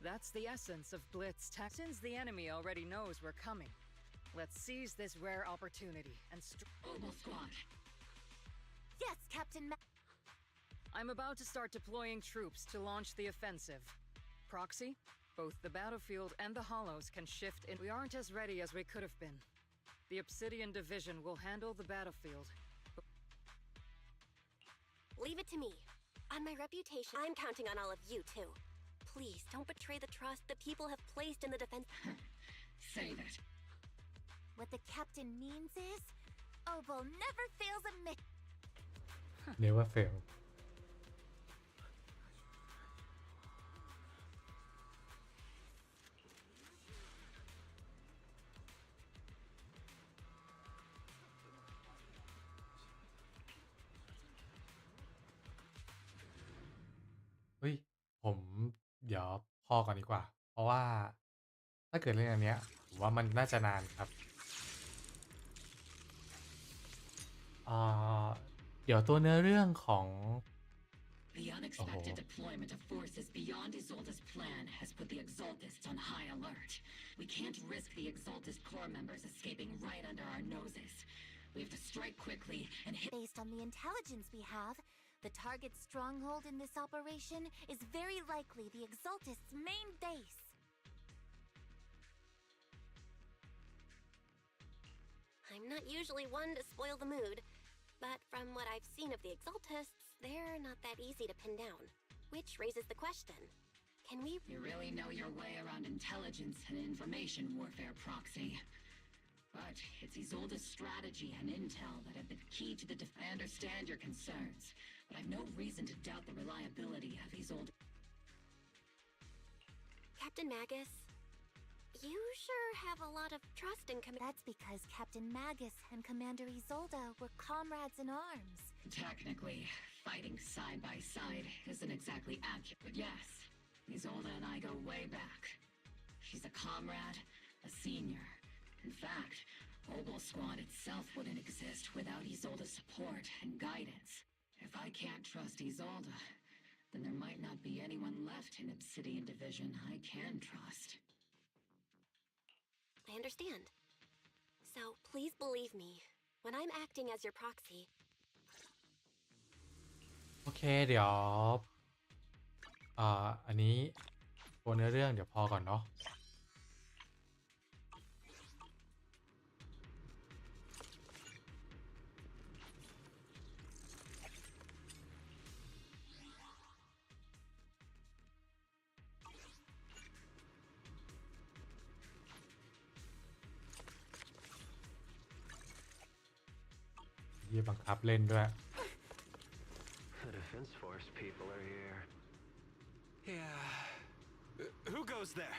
That's the essence of Blitz tech. Since the enemy already knows we're coming, let's seize this rare opportunity and Obel Squad. Yes, Captain I'm about to start deploying troops to launch the offensive. Proxy, both the battlefield and the hollows can shift in. We aren't as ready as we could have been. The Obsidian Division will handle the battlefield. Leave it to me. On my reputation, I'm counting on all of you, too. Please, don't betray the trust the people have placed in the defense. Save it. What the captain means is, Obel never fails a mission. Never fail.เฮ้ยผมเดี๋ยวพอก่อนดีกว่า เพราะว่าถ้าเกิดเรื่องอันเนี้ยผมว่ามันน่าจะนานครับเดี๋ยวตัวเนื้อเรื่องของ The unexpected deployment of forces beyond Isolde's plan has put the Exaltists on high alert. We can't risk the Exaltist core members escaping right under our noses. We have to strike quickly and hit. Based on the intelligence we have, the target stronghold in this operation is very likely the Exaltists' main base. I'm not usually one to spoil the mood, but from what I've seen of the Exaltists, they're not that easy to pin down. Which raises the question, can we... You really know your way around intelligence and information warfare, Proxy. But it's Isolde's strategy and intel that have been key to the I understand your concerns, but I've no reason to doubt the reliability of Isolde. Captain Magus, you sure have a lot of trust in That's because Captain Magus and Commander Isolde were comrades in arms. Technically, fighting side by side isn't exactly accurate, but yes, Isolde and I go way back. She's a comrade, a senior. In fact, Obel Squad itself wouldn't exist without Isolde's support and guidance. If I can't trust Isolde, then there might not be anyone left in Obsidian Division I can trust. I understand. So please believe me, when I'm acting as your proxy... โอเคเดี๋ยวอันนี้ตัวเนื้อเรื่องเดี๋ยวพอก่อนเนาะยี่บังคับเล่นด้วย The Defense Force people are here. Yeah. Who goes there?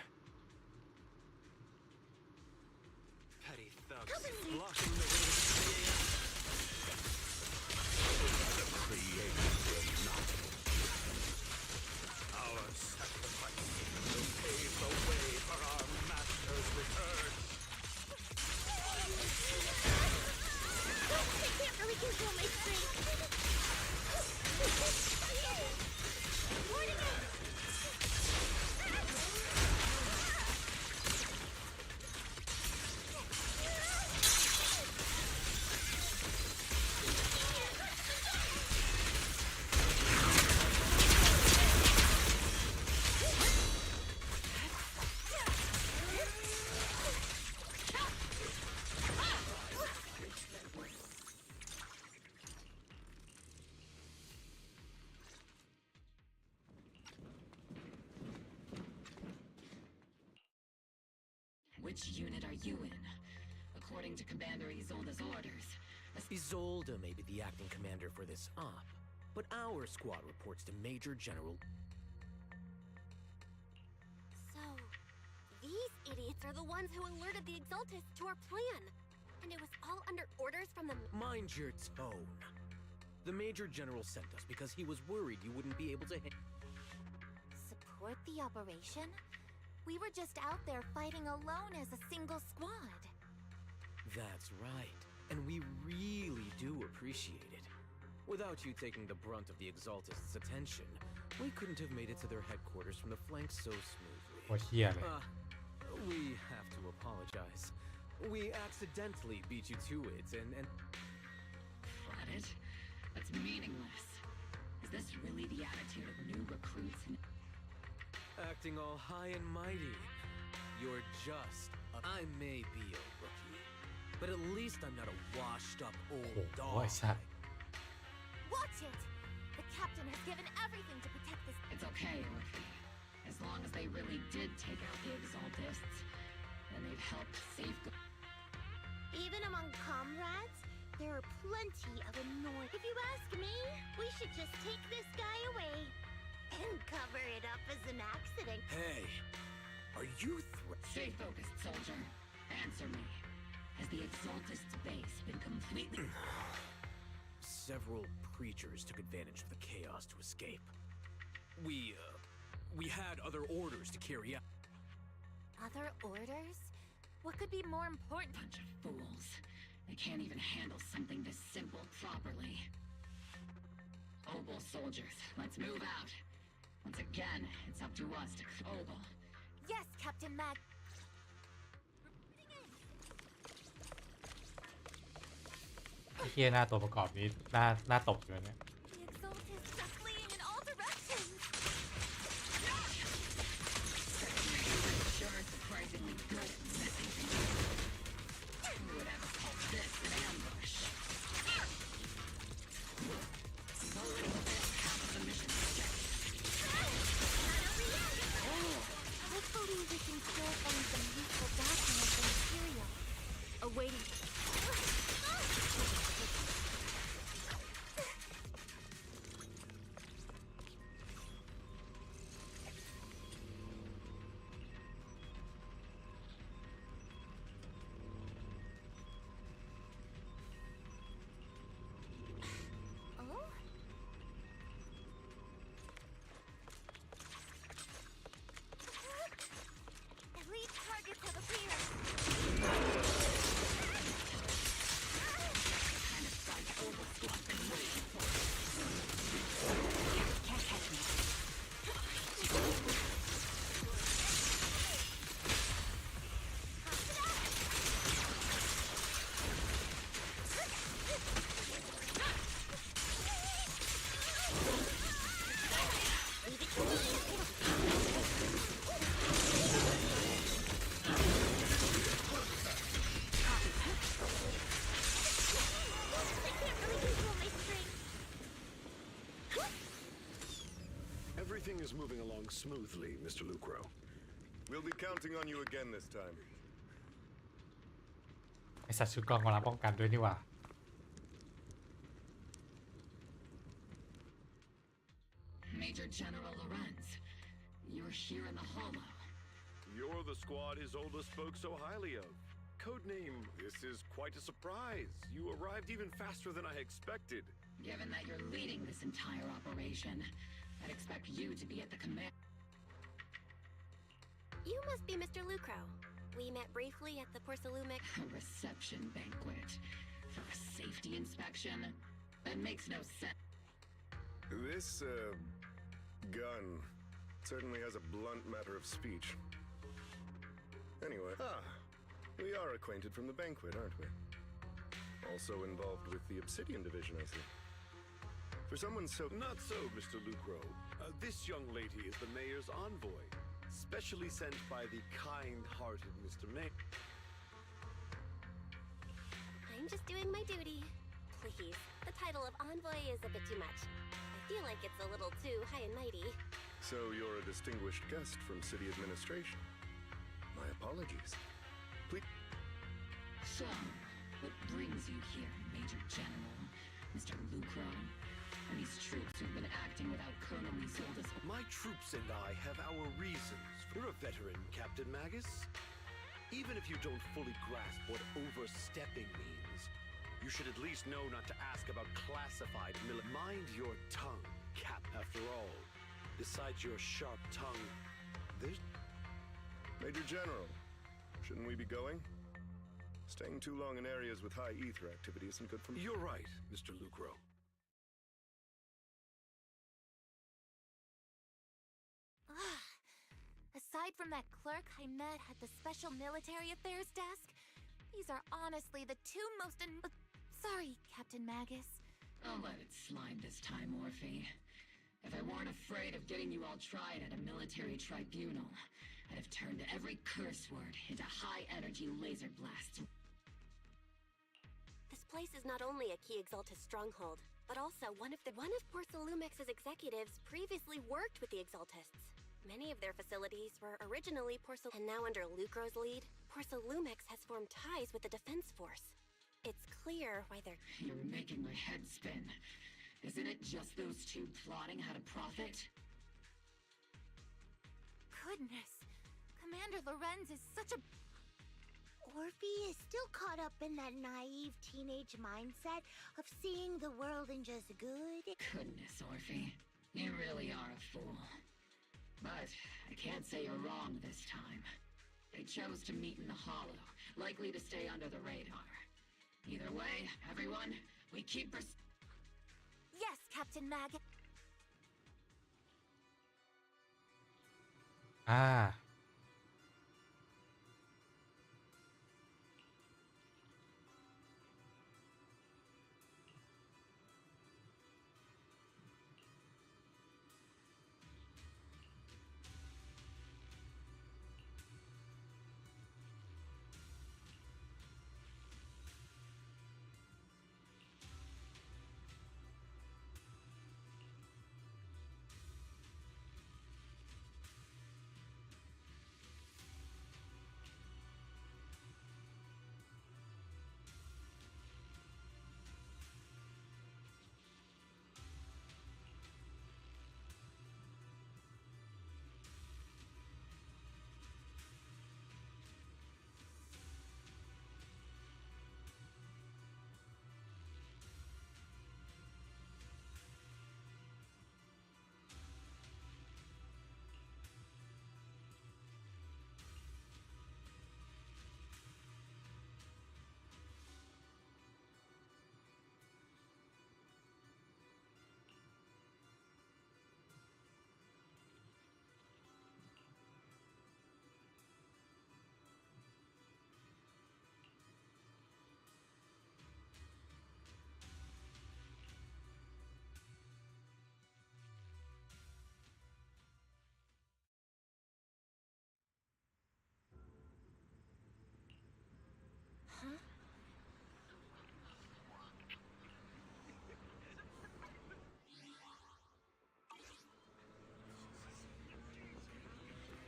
Petty thugs blocking the way to the creator will not. Our sacrifice will pave the way for our master's return. I can't really control my strength. Which unit are you in? According to Commander Isolde's orders, Isolde may be the acting commander for this op, but our squad reports to Major General. So, these idiots are the ones who alerted the Exaltists to our plan. And it was all under orders from the... Mind your tone. The Major General sent us because he was worried you wouldn't be able to hit. Support the operation? We were just out there fighting alone as a single squad. That's right. And we really do appreciate it. Without you taking the brunt of the Exaltists' attention, we couldn't have made it to their headquarters from the flank so smoothly. โคตรเหี้ยเลย We have to apologize. We accidentally beat you to it, and... Credit? That's meaningless. Is this really the attitude of new recruits? Acting all high and mighty. You're just... I may be a rookie, but at least I'm not a washed-up old dog. Watch it! The captain has given everything to protect this... It's okay, rookie. As long as they really did take out the Exaltists, then they've helped safeguard... Even among comrades, there are plenty of annoying... If you ask me, we should just take this guy away and cover it up as an accident. Hey, are you Stay focused, soldier. Answer me. Has the Exaltist's base been completely... Several preachers took advantage of the chaos to escape. We had other orders to carry out. Other orders? What could be more important? Bunch of fools. They can't even handle something this simple properly. Obel soldiers, let's move out. Once again, it's up to us to... Obel. Yes, Captain Mag... ไอ้เหี้ยหน้าตัวประกอบนี้หน้าตบอยู่เนี่ย The Exaltists are fleeing in all directions! Sure, surprisingly good at messing things up. Who would ever call this an ambush? You've already failed half of the mission objective. Hopefully we can still find some useful documents and material. Awaiting... Elite targets have appeared! Everything is moving along smoothly, Mr. Lucro. We'll be counting on you again this time. ไอสัตว์ชุดกองกำลังป้องกันด้วยนี่หว่า Major General Lorenz, you're here in the hollow. You're the squad Isolde spoke so highly of. Codename, this is quite a surprise. You arrived even faster than I expected. Given that you're leading this entire operation, I'd expect you to be at the command. You must be Mr. Lucro. We met briefly at the Porcelumic... A reception banquet. For a safety inspection? That makes no sense. This, gun certainly has a blunt matter of speech. Anyway, we are acquainted from the banquet, aren't we? Also involved with the Obsidian Division, I see. For someone so... Not so, Mr. Lucro. This young lady is the mayor's envoy, specially sent by the kind-hearted Mr. May. I'm just doing my duty. Please, the title of envoy is a bit too much. I feel like it's a little too high and mighty. So you're a distinguished guest from city administration. My apologies. So, what brings you here, Major General, Mr. Lucro? And these troops who've been acting without Colonel Isolde's... My troops and I have our reasons. You're a veteran, Captain Magus. Even if you don't fully grasp what overstepping means, you should at least know not to ask about classified Mind your tongue, Cap. After all, besides your sharp tongue, there's... Major General, shouldn't we be going? Staying too long in areas with high ether activity isn't good for me. You're right, Mr. Lucro. Aside from that clerk I met at the Special Military Affairs desk, these are honestly the two most sorry, Captain Magus. I'll let it slide this time, Orphe. If I weren't afraid of getting you all tried at a military tribunal, I'd have turned every curse word into high-energy laser blasts. This place is not only a key Exaltus stronghold, but also one of Porcelumex's executives previously worked with the Exaltists. Many of their facilities were originally and now under Lucro's lead, Porcelumex has formed ties with the Defense Force. It's clear why they're... You're making my head spin. Isn't it just those two plotting how to profit? Goodness, Commander Lorenz is such a... Orphe is still caught up in that naive teenage mindset of seeing the world in just good... Goodness, Orphe. You really are a fool. But I can't say you're wrong this time. They chose to meet in the Hollow, likely to stay under the radar. Either way, everyone, we keep Yes, Captain Magus. Ah.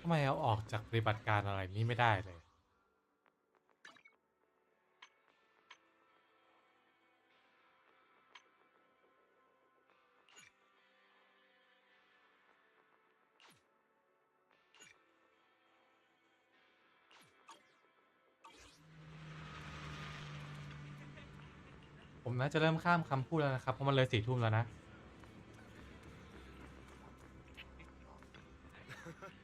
ทำไมเอาออกจากปฏิบัติการอะไรนี้ไม่ได้เลย ผมน่าจะเริ่มข้ามคำพูดแล้วนะครับ เพราะมันเลย4 ทุ่มแล้วนะ Captain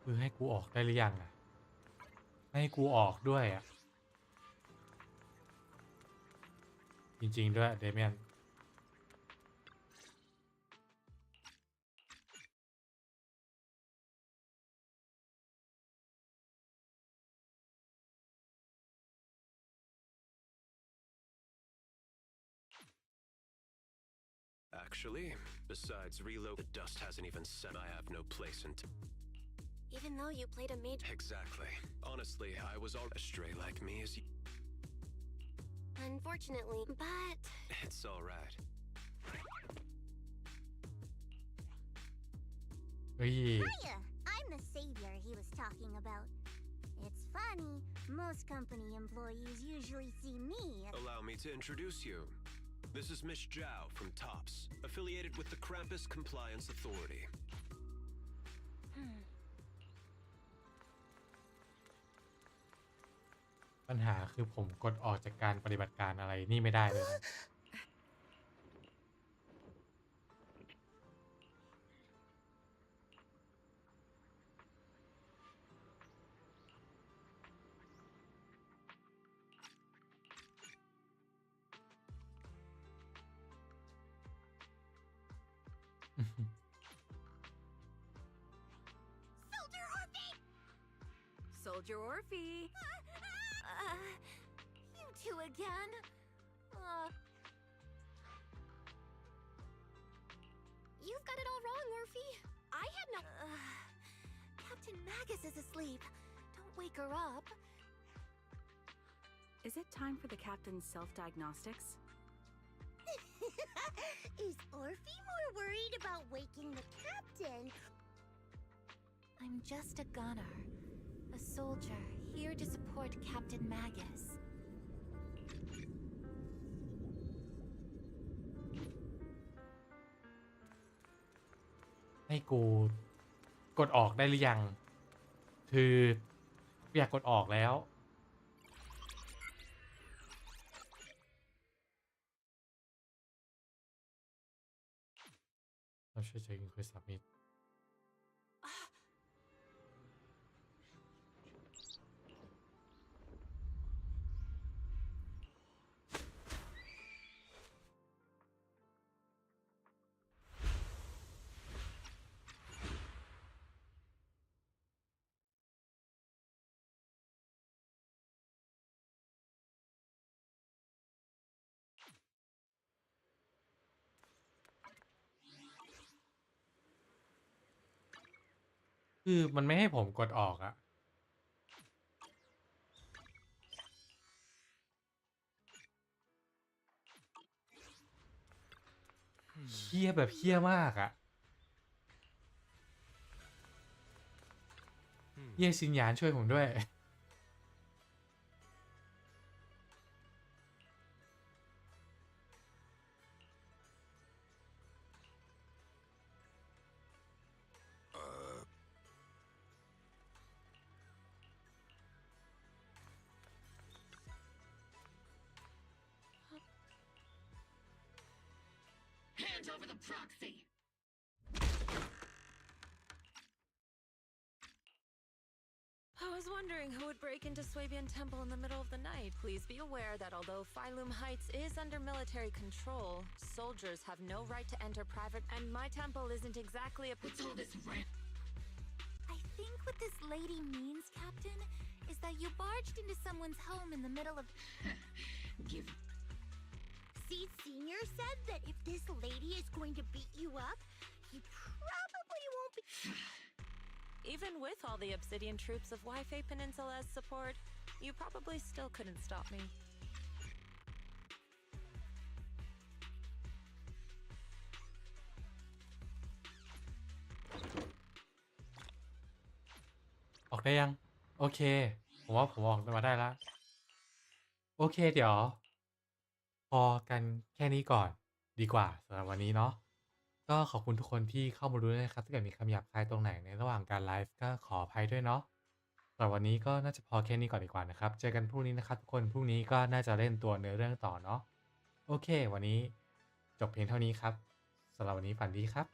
คือให้กูออกได้หรือยังอ่ะไม่ให้กูออกด้วยอ่ะจริงๆด้วยเดเมียน Actually, besides reload, the dust hasn't even set. I have no place in. Even though you played a major. Exactly. Honestly, I was all astray like me as you. Unfortunately, but. It's all right. เฮ้ย Hiya! I'm the savior he was talking about. It's funny, most company employees usually see me as... Allow me to introduce you. This is Miss Zhao from TOPS, affiliated with the Krampus Compliance Authority. ปัญหาคือผมกดออกจากการปฏิบัติการอะไรนี่ไม่ได้เลยนะ Soldier Orphe! Soldier Orphe! You two again? You've got it all wrong, Orphe. I had no. Captain Magus is asleep. Don't wake her up. Is it time for the captain's self-diagnostics? Is Orphe more worried about waking the captain? I'm just a gunner. A soldier, here to support Captain Magus. ให้กูกดออกได้หรือยัง คืออยากกดออกแล้ว เราช่วยเช็คอินคุยสับมิด คือมันไม่ให้ผมกดออกอะเฮี้ยแบบเฮี้ยมากอะเฮี้ยชินหยานช่วยผมด้วย Hand over the proxy! I was wondering who would break into Swabian Temple in the middle of the night. Please be aware that although Phylum Heights is under military control, soldiers have no right to enter private, and my temple isn't exactly a— What's all this rant? I think what this lady means, Captain, is that you barged into someone's home in the middle of— Give... See, Senior said that if this lady is going to beat you up, he probably won't be... Even with all the Obsidian troops of Wi-Fi Peninsula as support, you probably still couldn't stop me. ออกได้ยัง โอเค ผมว่าผมออกมาได้แล้ว โอเค เดี๋ยว พอกันแค่นี้ก่อนดีกว่าสำหรับวันนี้เนาะก็ขอบคุณทุกคนที่เข้ามาดูด้วยนะครับถ้าเกิดมีคำหยาบคายตรงไหนในระหว่างการไลฟ์ก็ขออภัยด้วยเนาะสำหรับวันนี้ก็น่าจะพอแค่นี้ก่อนดีกว่านะครับเจอกันพรุ่งนี้นะครับทุกคนพรุ่งนี้ก็น่าจะเล่นตัวเนื้อเรื่องต่อเนาะโอเค วันนี้จบเพียงเท่านี้ครับสำหรับวันนี้ฝันดีครับ